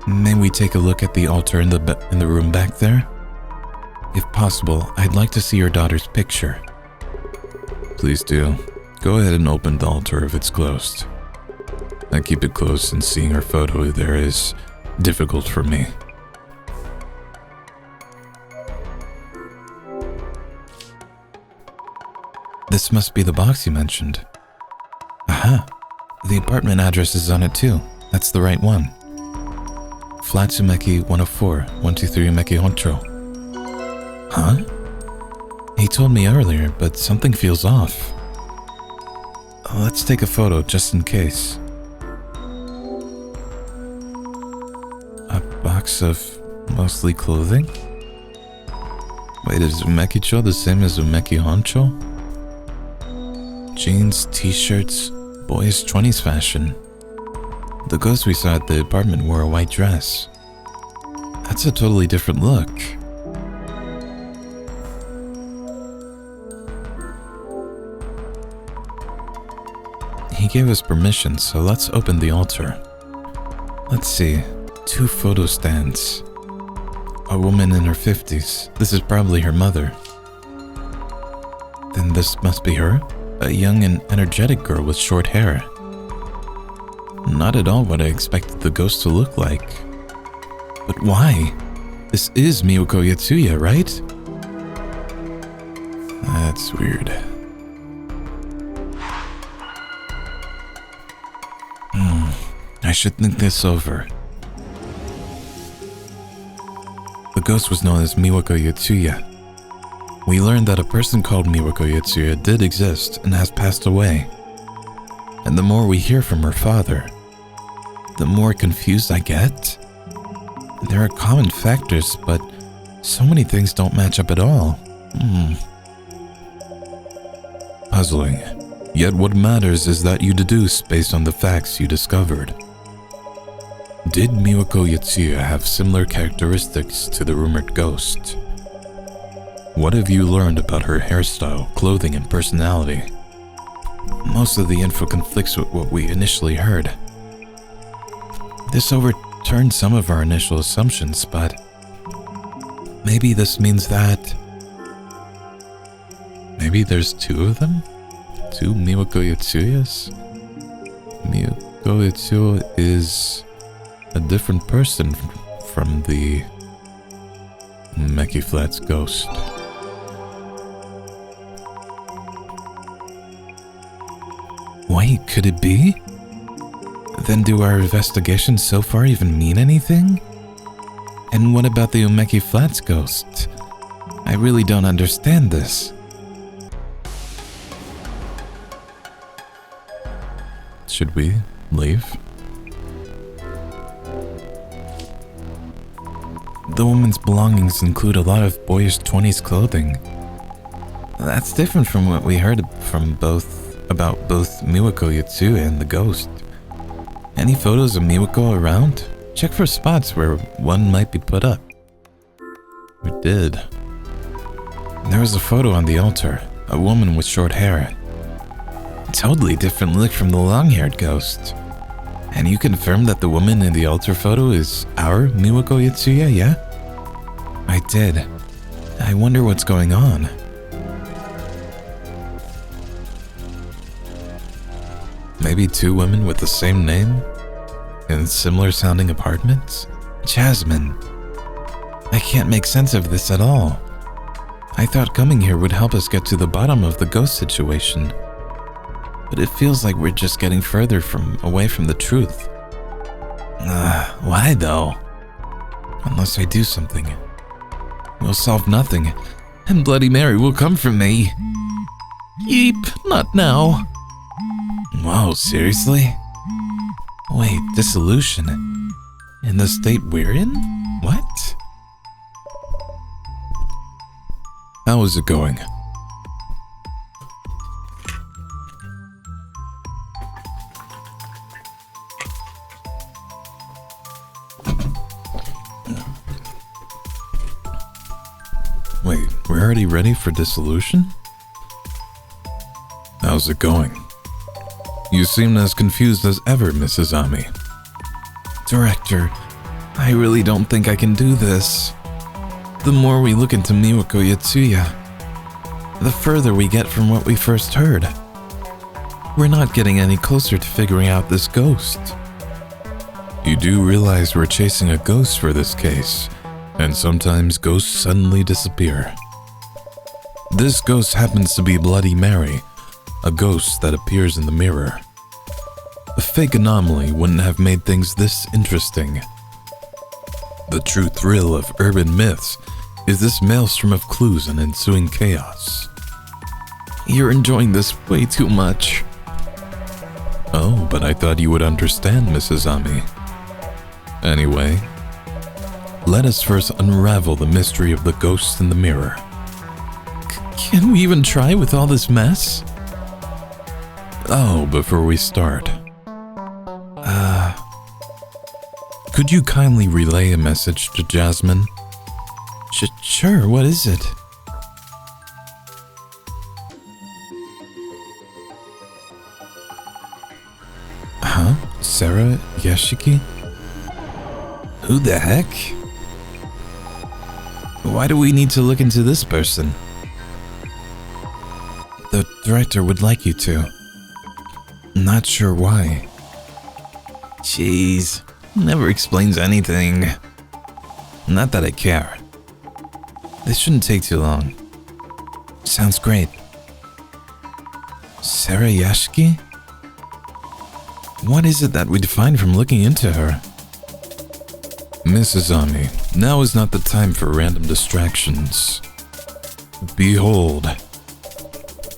May we take a look at the altar in the room back there? If possible, I'd like to see your daughter's picture. Please do. Go ahead and open the altar if it's closed. I keep it closed and seeing her photo there is difficult for me. This must be the box you mentioned. Aha! The apartment address is on it too. That's the right one. Flat Umeki 104, 123 Umeki Honcho. Huh? He told me earlier, but something feels off. Let's take a photo just in case. A box of mostly clothing? Wait, is Umekicho the same as Umeki Honcho? Jeans, t-shirts, boyish 20s fashion. The ghost we saw at the apartment wore a white dress. That's a totally different look. He gave us permission, so let's open the altar. Let's see, 2 photo stands. A woman in her 50s. This is probably her mother. Then this must be her? A young and energetic girl with short hair. Not at all what I expected the ghost to look like. But why? This is Miwako Yatsuya, right? That's weird. I should think this over. The ghost was known as Miwako Yatsuya. We learned that a person called Miwako Yatsuya did exist and has passed away. And the more we hear from her father, the more confused I get. There are common factors, but so many things don't match up at all. Puzzling. Yet what matters is that you deduce based on the facts you discovered. Did Miwako Yatsuya have similar characteristics to the rumored ghost? What have you learned about her hairstyle, clothing, and personality? Most of the info conflicts with what we initially heard. This overturned some of our initial assumptions, but maybe this means that maybe there's 2 of them? 2 Miwako Yatsuyas? Miwako Yatsuya is a different person from the Umeki Flats ghost. Wait, could it be? Then do our investigations so far even mean anything? And what about the Umeki Flats ghost? I really don't understand this. Should we leave? The woman's belongings include a lot of boyish 20s clothing. That's different from what we heard about both Miwako Yatsuya and the ghost. Any photos of Miwako around? Check for spots where one might be put up. We did. There was a photo on the altar, a woman with short hair. Totally different look from the long-haired ghost. And you confirm that the woman in the altar photo is our Miwako Yatsuya, yeah? I did. I wonder what's going on. Maybe two women with the same name? In similar sounding apartments? Jasmine. I can't make sense of this at all. I thought coming here would help us get to the bottom of the ghost situation. But it feels like we're just getting further away from the truth. Why though? Unless I do something, we'll solve nothing, and Bloody Mary will come for me. Yeep, not now. Whoa, seriously? Wait, dissolution? In the state we're in? What? How is it going? Wait, we're already ready for dissolution? How's it going? You seem as confused as ever, Mrs. Ami. Director, I really don't think I can do this. The more we look into Miwako Yatsuya, the further we get from what we first heard. We're not getting any closer to figuring out this ghost. You do realize we're chasing a ghost for this case, and sometimes ghosts suddenly disappear. This ghost happens to be Bloody Mary, a ghost that appears in the mirror. A fake anomaly wouldn't have made things this interesting. The true thrill of urban myths is this maelstrom of clues and ensuing chaos. You're enjoying this way too much. Oh, but I thought you would understand, Mrs. Ami. Anyway, let us first unravel the mystery of the ghost in the mirror. Can we even try with all this mess? Oh, before we start, could you kindly relay a message to Jasmine? Sure, what is it? Huh? Sarah Yashiki? Who the heck? Why do we need to look into this person? The director would like you to. Not sure why. Jeez, never explains anything. Not that I care. This shouldn't take too long. Sounds great. Sarah Yashiki? What is it that we find from looking into her? Mrs. Ami, now is not the time for random distractions. Behold,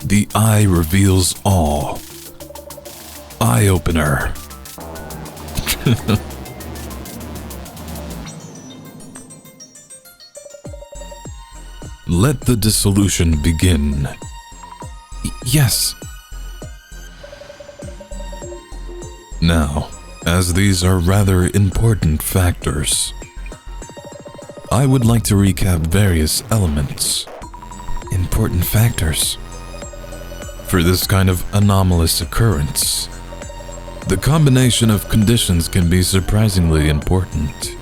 the eye reveals all. Eye opener. Let the dissolution begin. Yes. Now, as these are rather important factors, I would like to recap various elements. Important factors? For this kind of anomalous occurrence, the combination of conditions can be surprisingly important.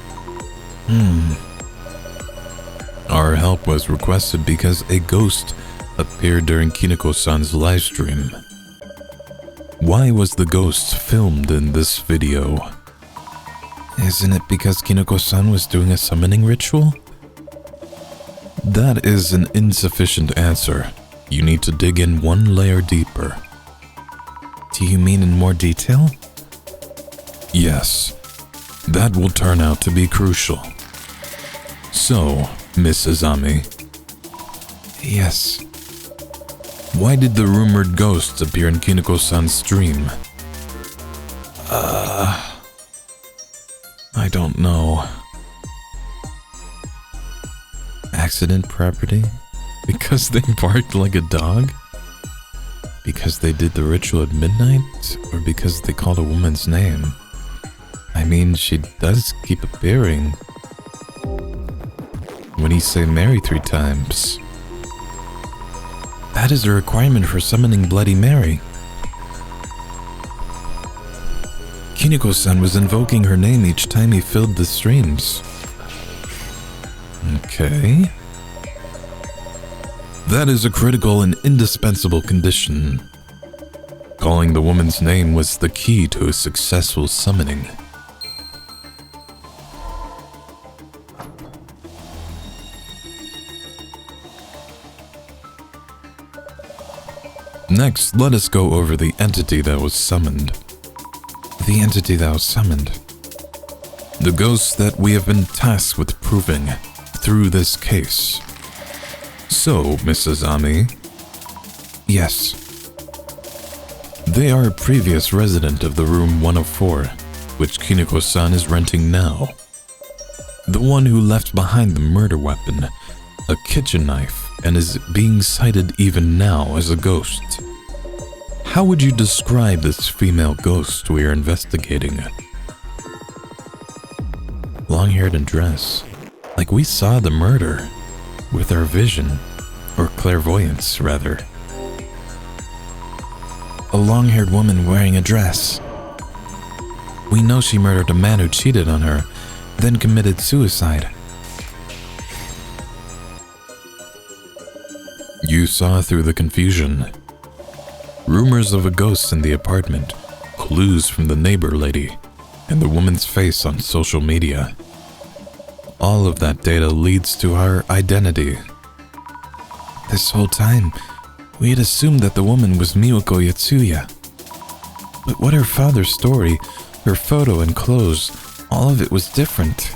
Our help was requested because a ghost appeared during Kineko-san's livestream. Why was the ghost filmed in this video? Isn't it because Kineko-san was doing a summoning ritual? That is an insufficient answer. You need to dig in one layer deeper. Do you mean in more detail? Yes, that will turn out to be crucial. So, Mrs. Ami. Yes. Why did the rumored ghosts appear in Kineko-san's stream? I don't know. Accident property? Because they barked like a dog? Because they did the ritual at midnight? Or because they called a woman's name? I mean, she does keep appearing. When you say Mary 3 times. That is a requirement for summoning Bloody Mary. Kineko-san was invoking her name each time he filled the streams. Okay. That is a critical and indispensable condition. Calling the woman's name was the key to a successful summoning. Next, let us go over the entity that was summoned. The entity that was summoned. The ghost that we have been tasked with proving through this case. So, Mrs. Ami. Yes. They are a previous resident of the room 104, which Kiniko-san is renting now. The one who left behind the murder weapon, a kitchen knife, and is being cited even now as a ghost. How would you describe this female ghost we are investigating? Long-haired and dressed, like we saw the murder, with our vision, or clairvoyance rather. A long-haired woman wearing a dress. We know she murdered a man who cheated on her, then committed suicide. You saw through the confusion. Rumors of a ghost in the apartment, clues from the neighbor lady, and the woman's face on social media. All of that data leads to our identity. This whole time, we had assumed that the woman was Miwako Yatsuya. But what her father's story, her photo and clothes, all of it was different.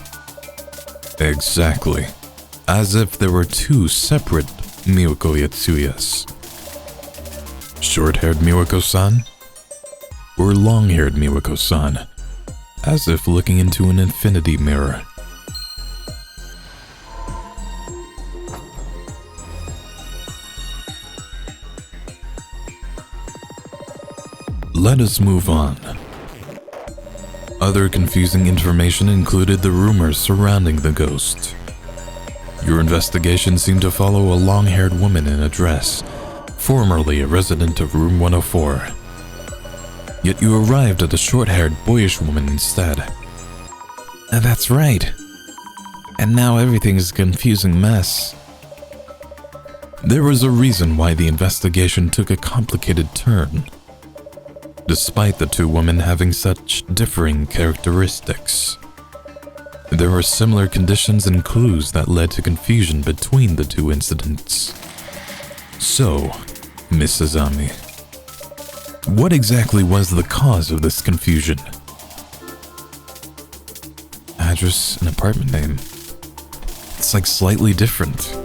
Exactly. As if there were two separate Miwako Yatsuyas. Short-haired Miwako-san? Or long-haired Miwako-san? As if looking into an infinity mirror. Let us move on. Other confusing information included the rumors surrounding the ghost. Your investigation seemed to follow a long-haired woman in a dress, formerly a resident of room 104. Yet you arrived at a short-haired, boyish woman instead. That's right. And now everything is a confusing mess. There was a reason why the investigation took a complicated turn. Despite the two women having such differing characteristics, there were similar conditions and clues that led to confusion between the two incidents. So, Mrs. Ami, what exactly was the cause of this confusion? Address and apartment name. It's like slightly different.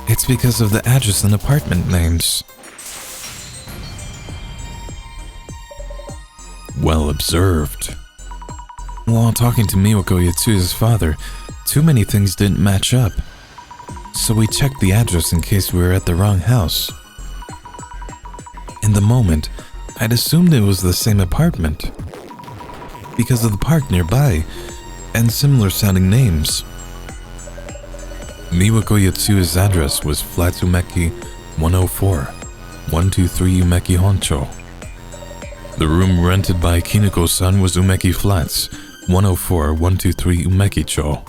It's because of the address and apartment names. Well observed. While talking to Miwako Yatsuya's father, too many things didn't match up. So we checked the address in case we were at the wrong house. In the moment, I'd assumed it was the same apartment because of the park nearby and similar sounding names. Miwako Yatsuya's address was Flat Umeki 104, 123 Umeki Honcho. The room rented by Kiniko-san was Umeki Flats, 104, 123 Umeki-cho.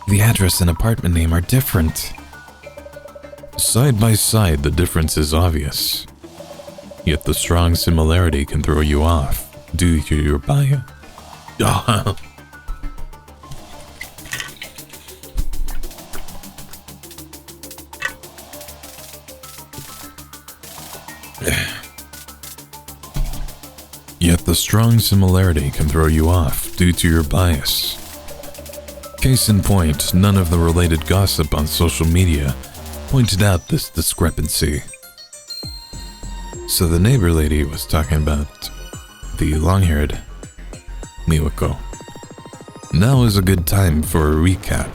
The address and apartment name are different. Side by side, the difference is obvious. Yet the strong similarity can throw you off due to your bio. Yet the strong similarity can throw you off due to your bias. Case in point, none of the related gossip on social media pointed out this discrepancy. So the neighbor lady was talking about the long-haired Miwako. Now is a good time for a recap.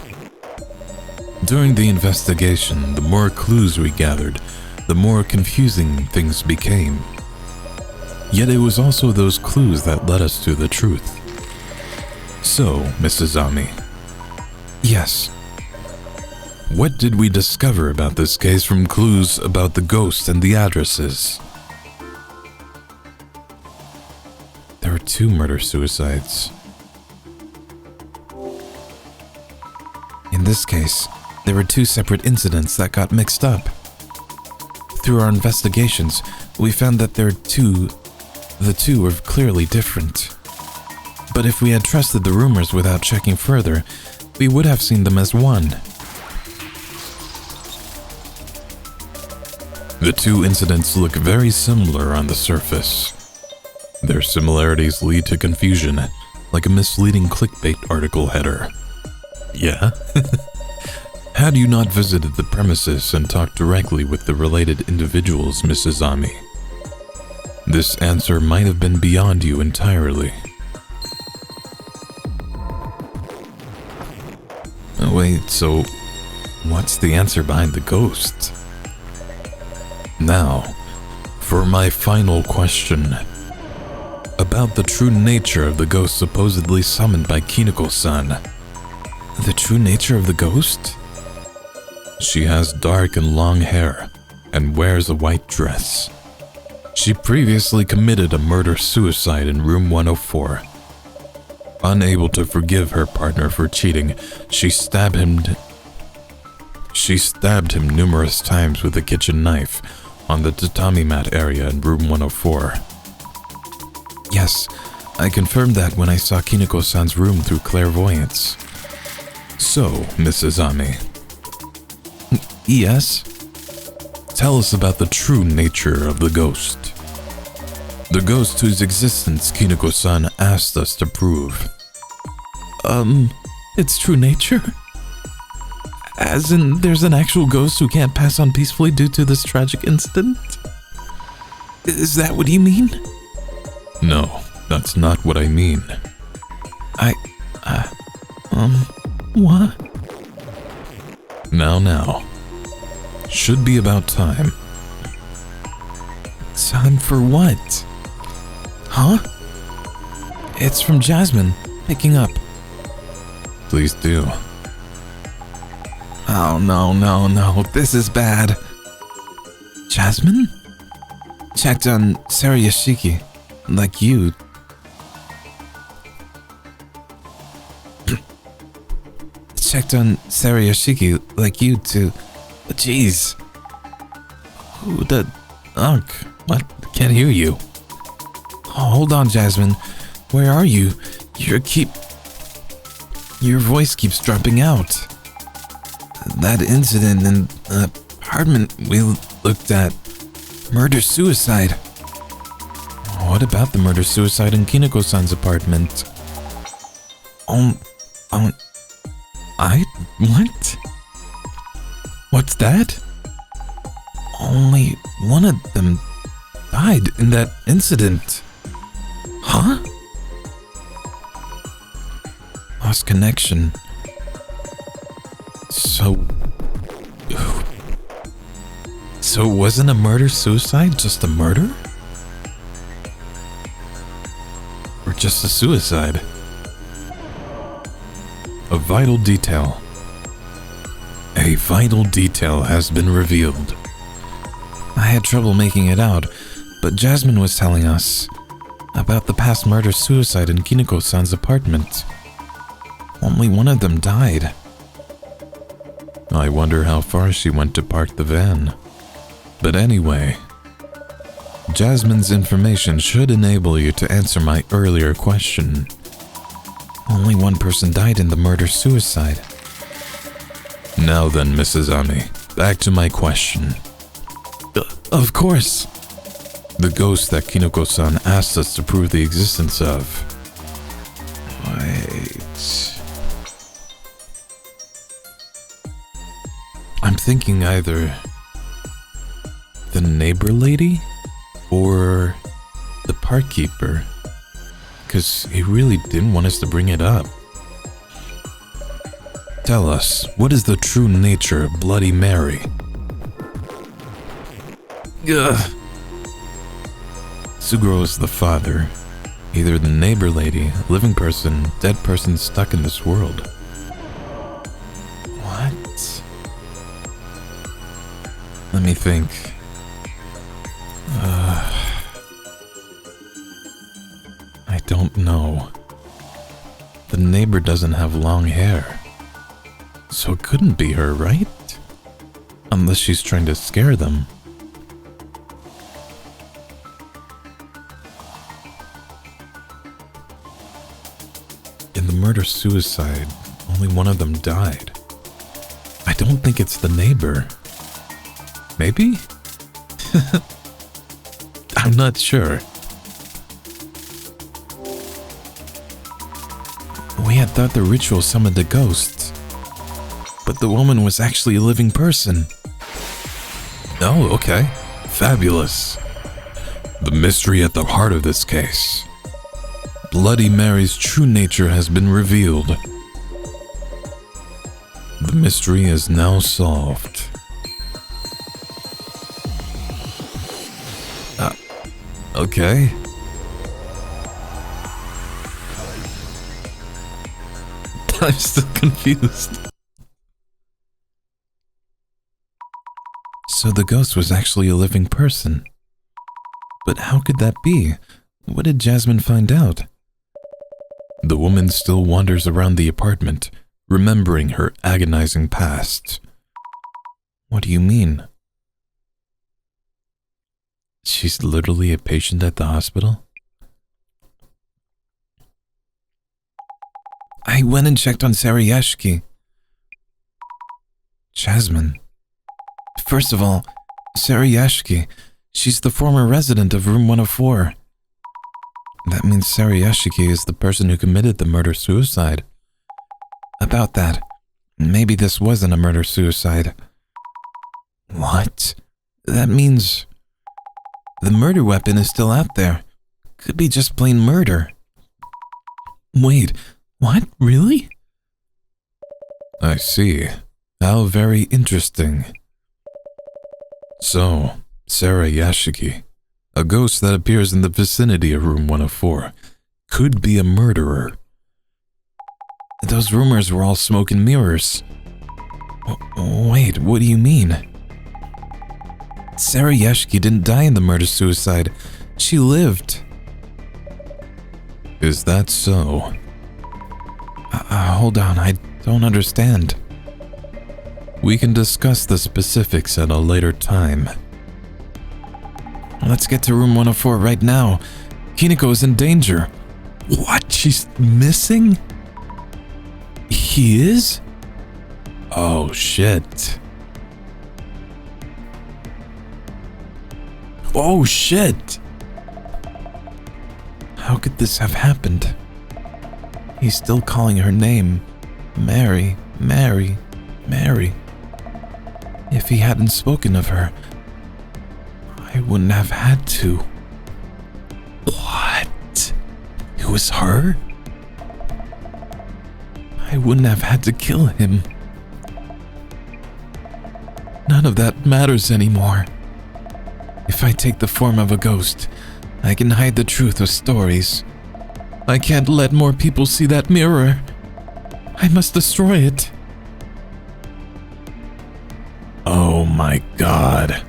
During the investigation, the more clues we gathered, the more confusing things became. Yet it was also those clues that led us to the truth. So, Mrs. Ami. Yes. What did we discover about this case from clues about the ghost and the addresses? There were 2 murder-suicides. this case, there were two separate incidents that got mixed up. Through our investigations, we found that the two were clearly different. But if we had trusted the rumors without checking further, we would have seen them as one. The two incidents look very similar on the surface. Their similarities lead to confusion, like a misleading clickbait article header. Yeah? Had you not visited the premises and talked directly with the related individuals, Mrs. Ami, this answer might have been beyond you entirely. Wait, so what's the answer behind the ghost? Now, for my final question. About the true nature of the ghost supposedly summoned by Kiniko-san. The true nature of the ghost? She has dark and long hair and wears a white dress. She previously committed a murder-suicide in room 104. Unable to forgive her partner for cheating, she stabbed him numerous times with a kitchen knife on the tatami mat area in room 104. Yes, I confirmed that when I saw Kiniko-san's room through clairvoyance. So, Mrs. Ami. Yes? Tell us about the true nature of the ghost. The ghost whose existence Kiniko-san asked us to prove. Its true nature? As in, there's an actual ghost who can't pass on peacefully due to this tragic incident? Is that what you mean? No, that's not what I mean. What? Now. Should be about time. Time for what? Huh? It's from Jasmine. Picking up. Please do. Oh, no. This is bad. Jasmine? Checked on Serien, like you. Checked on Serien, like you too. Jeez. Who the... Ugh. What? Can't hear you. Oh, hold on, Jasmine. Where are you? Your voice keeps dropping out. That incident in the apartment we looked at. Murder-suicide. What about the murder-suicide in Kiniko-san's apartment? What? What's that? Only one of them died in that incident. Huh? Lost connection. So it wasn't a murder-suicide, just a murder? Or just a suicide? A vital detail has been revealed. I had trouble making it out, but Jasmine was telling us about the past murder-suicide in Kiniko-san's apartment. Only one of them died. I wonder how far she went to park the van. But anyway, Jasmine's information should enable you to answer my earlier question. Only one person died in the murder-suicide. Now then, Mrs. Ami, back to my question. Of course. The ghost that Kiniko-san asked us to prove the existence of. Wait. I'm thinking either the neighbor lady or the park keeper, because he really didn't want us to bring it up. Tell us, what is the true nature of Bloody Mary? Ugh. Suguro is the father, either the neighbor lady, living person, dead person stuck in this world. What? Let me think. I don't know. The neighbor doesn't have long hair. So it couldn't be her, right? Unless she's trying to scare them. In the murder-suicide, only one of them died. I don't think it's the neighbor. Maybe? I'm not sure. We had thought the ritual summoned a ghost, but the woman was actually a living person. Oh, okay. Fabulous. The mystery at the heart of this case. Bloody Mary's true nature has been revealed. The mystery is now solved. Okay. I'm still confused. So the ghost was actually a living person. But how could that be? What did Jasmine find out? The woman still wanders around the apartment, remembering her agonizing past. What do you mean? She's literally a patient at the hospital? I went and checked on Serien. Jasmine. First of all, Serien, she's the former resident of room 104. That means Serien is the person who committed the murder-suicide. About that, maybe this wasn't a murder-suicide. What? That means the murder weapon is still out there. Could be just plain murder. Wait, what? Really? I see. How very interesting. So, Serien, a ghost that appears in the vicinity of room 104, could be a murderer. Those rumors were all smoke and mirrors. Wait, what do you mean? Serien didn't die in the murder-suicide. She lived. Is that so? Hold on, I don't understand. We can discuss the specifics at a later time. Let's get to room 104 right now. Kineko is in danger. What? She's missing? He is? Oh, shit. Oh, shit. How could this have happened? He's still calling her name. Mary, Mary, Mary. If he hadn't spoken of her, I wouldn't have had to. What? It was her? I wouldn't have had to kill him. None of that matters anymore. If I take the form of a ghost, I can hide the truth with stories. I can't let more people see that mirror. I must destroy it. Oh my God.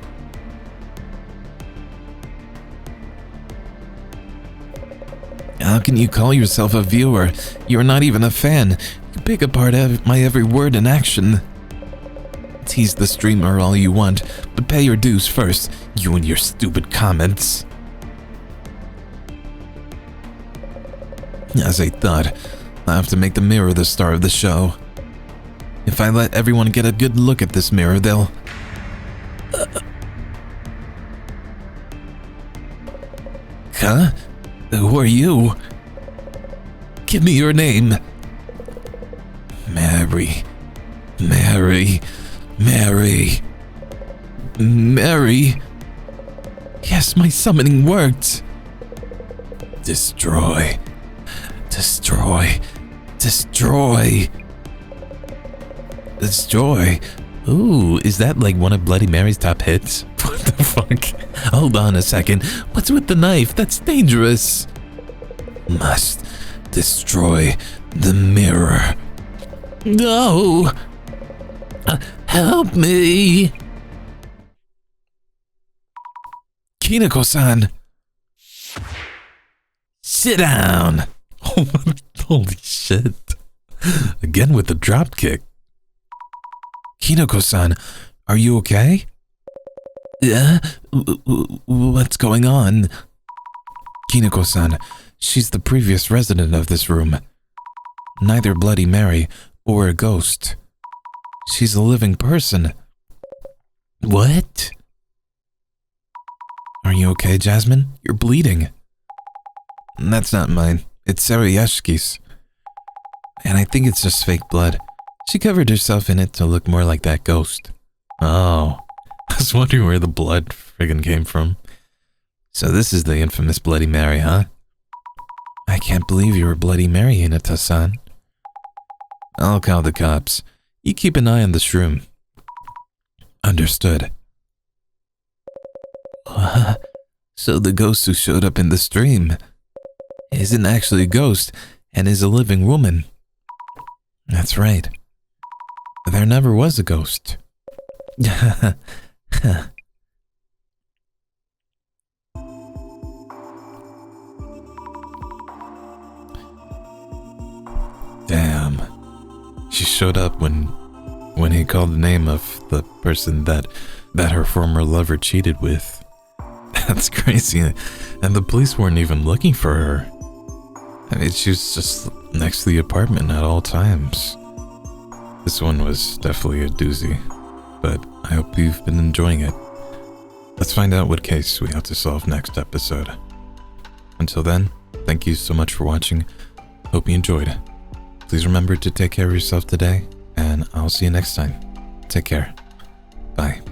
How can you call yourself a viewer? You're not even a fan. You pick apart my every word and action. Tease the streamer all you want, but pay your dues first, you and your stupid comments. As I thought, I'll have to make the mirror the star of the show. If I let everyone get a good look at this mirror, they'll... Huh? Who are you? Give me your name. Mary. Mary. Mary. Mary. Yes, my summoning worked. Destroy. Destroy. Destroy. Destroy. Ooh, is that like one of Bloody Mary's top hits? What the fuck? Hold on a second. What's with the knife? That's dangerous. Must destroy the mirror. No! Help me! Kineko-san! Sit down! Holy shit. Again with the dropkick. Kinoko-san, are you okay? What's going on? Kinoko-san, she's the previous resident of this room. Neither Bloody Mary or a ghost. She's a living person. What? Are you okay, Jasmine? You're bleeding. That's not mine. It's Sarayashki's. And I think it's just fake blood. She covered herself in it to look more like that ghost. Oh. I was wondering where the blood friggin' came from. So this is the infamous Bloody Mary, huh? I can't believe you were Bloody Mary, Hinata-san. I'll call the cops. You keep an eye on this room. Understood. So the ghost who showed up in the stream isn't actually a ghost and is a living woman. That's right. There never was a ghost. Damn. She showed up when he called the name of the person that her former lover cheated with. That's crazy. And the police weren't even looking for her. I mean, she was just next to the apartment at all times. This one was definitely a doozy, but I hope you've been enjoying it. Let's find out what case we have to solve next episode. Until then, thank you so much for watching. Hope you enjoyed. Please remember to take care of yourself today, and I'll see you next time. Take care. Bye.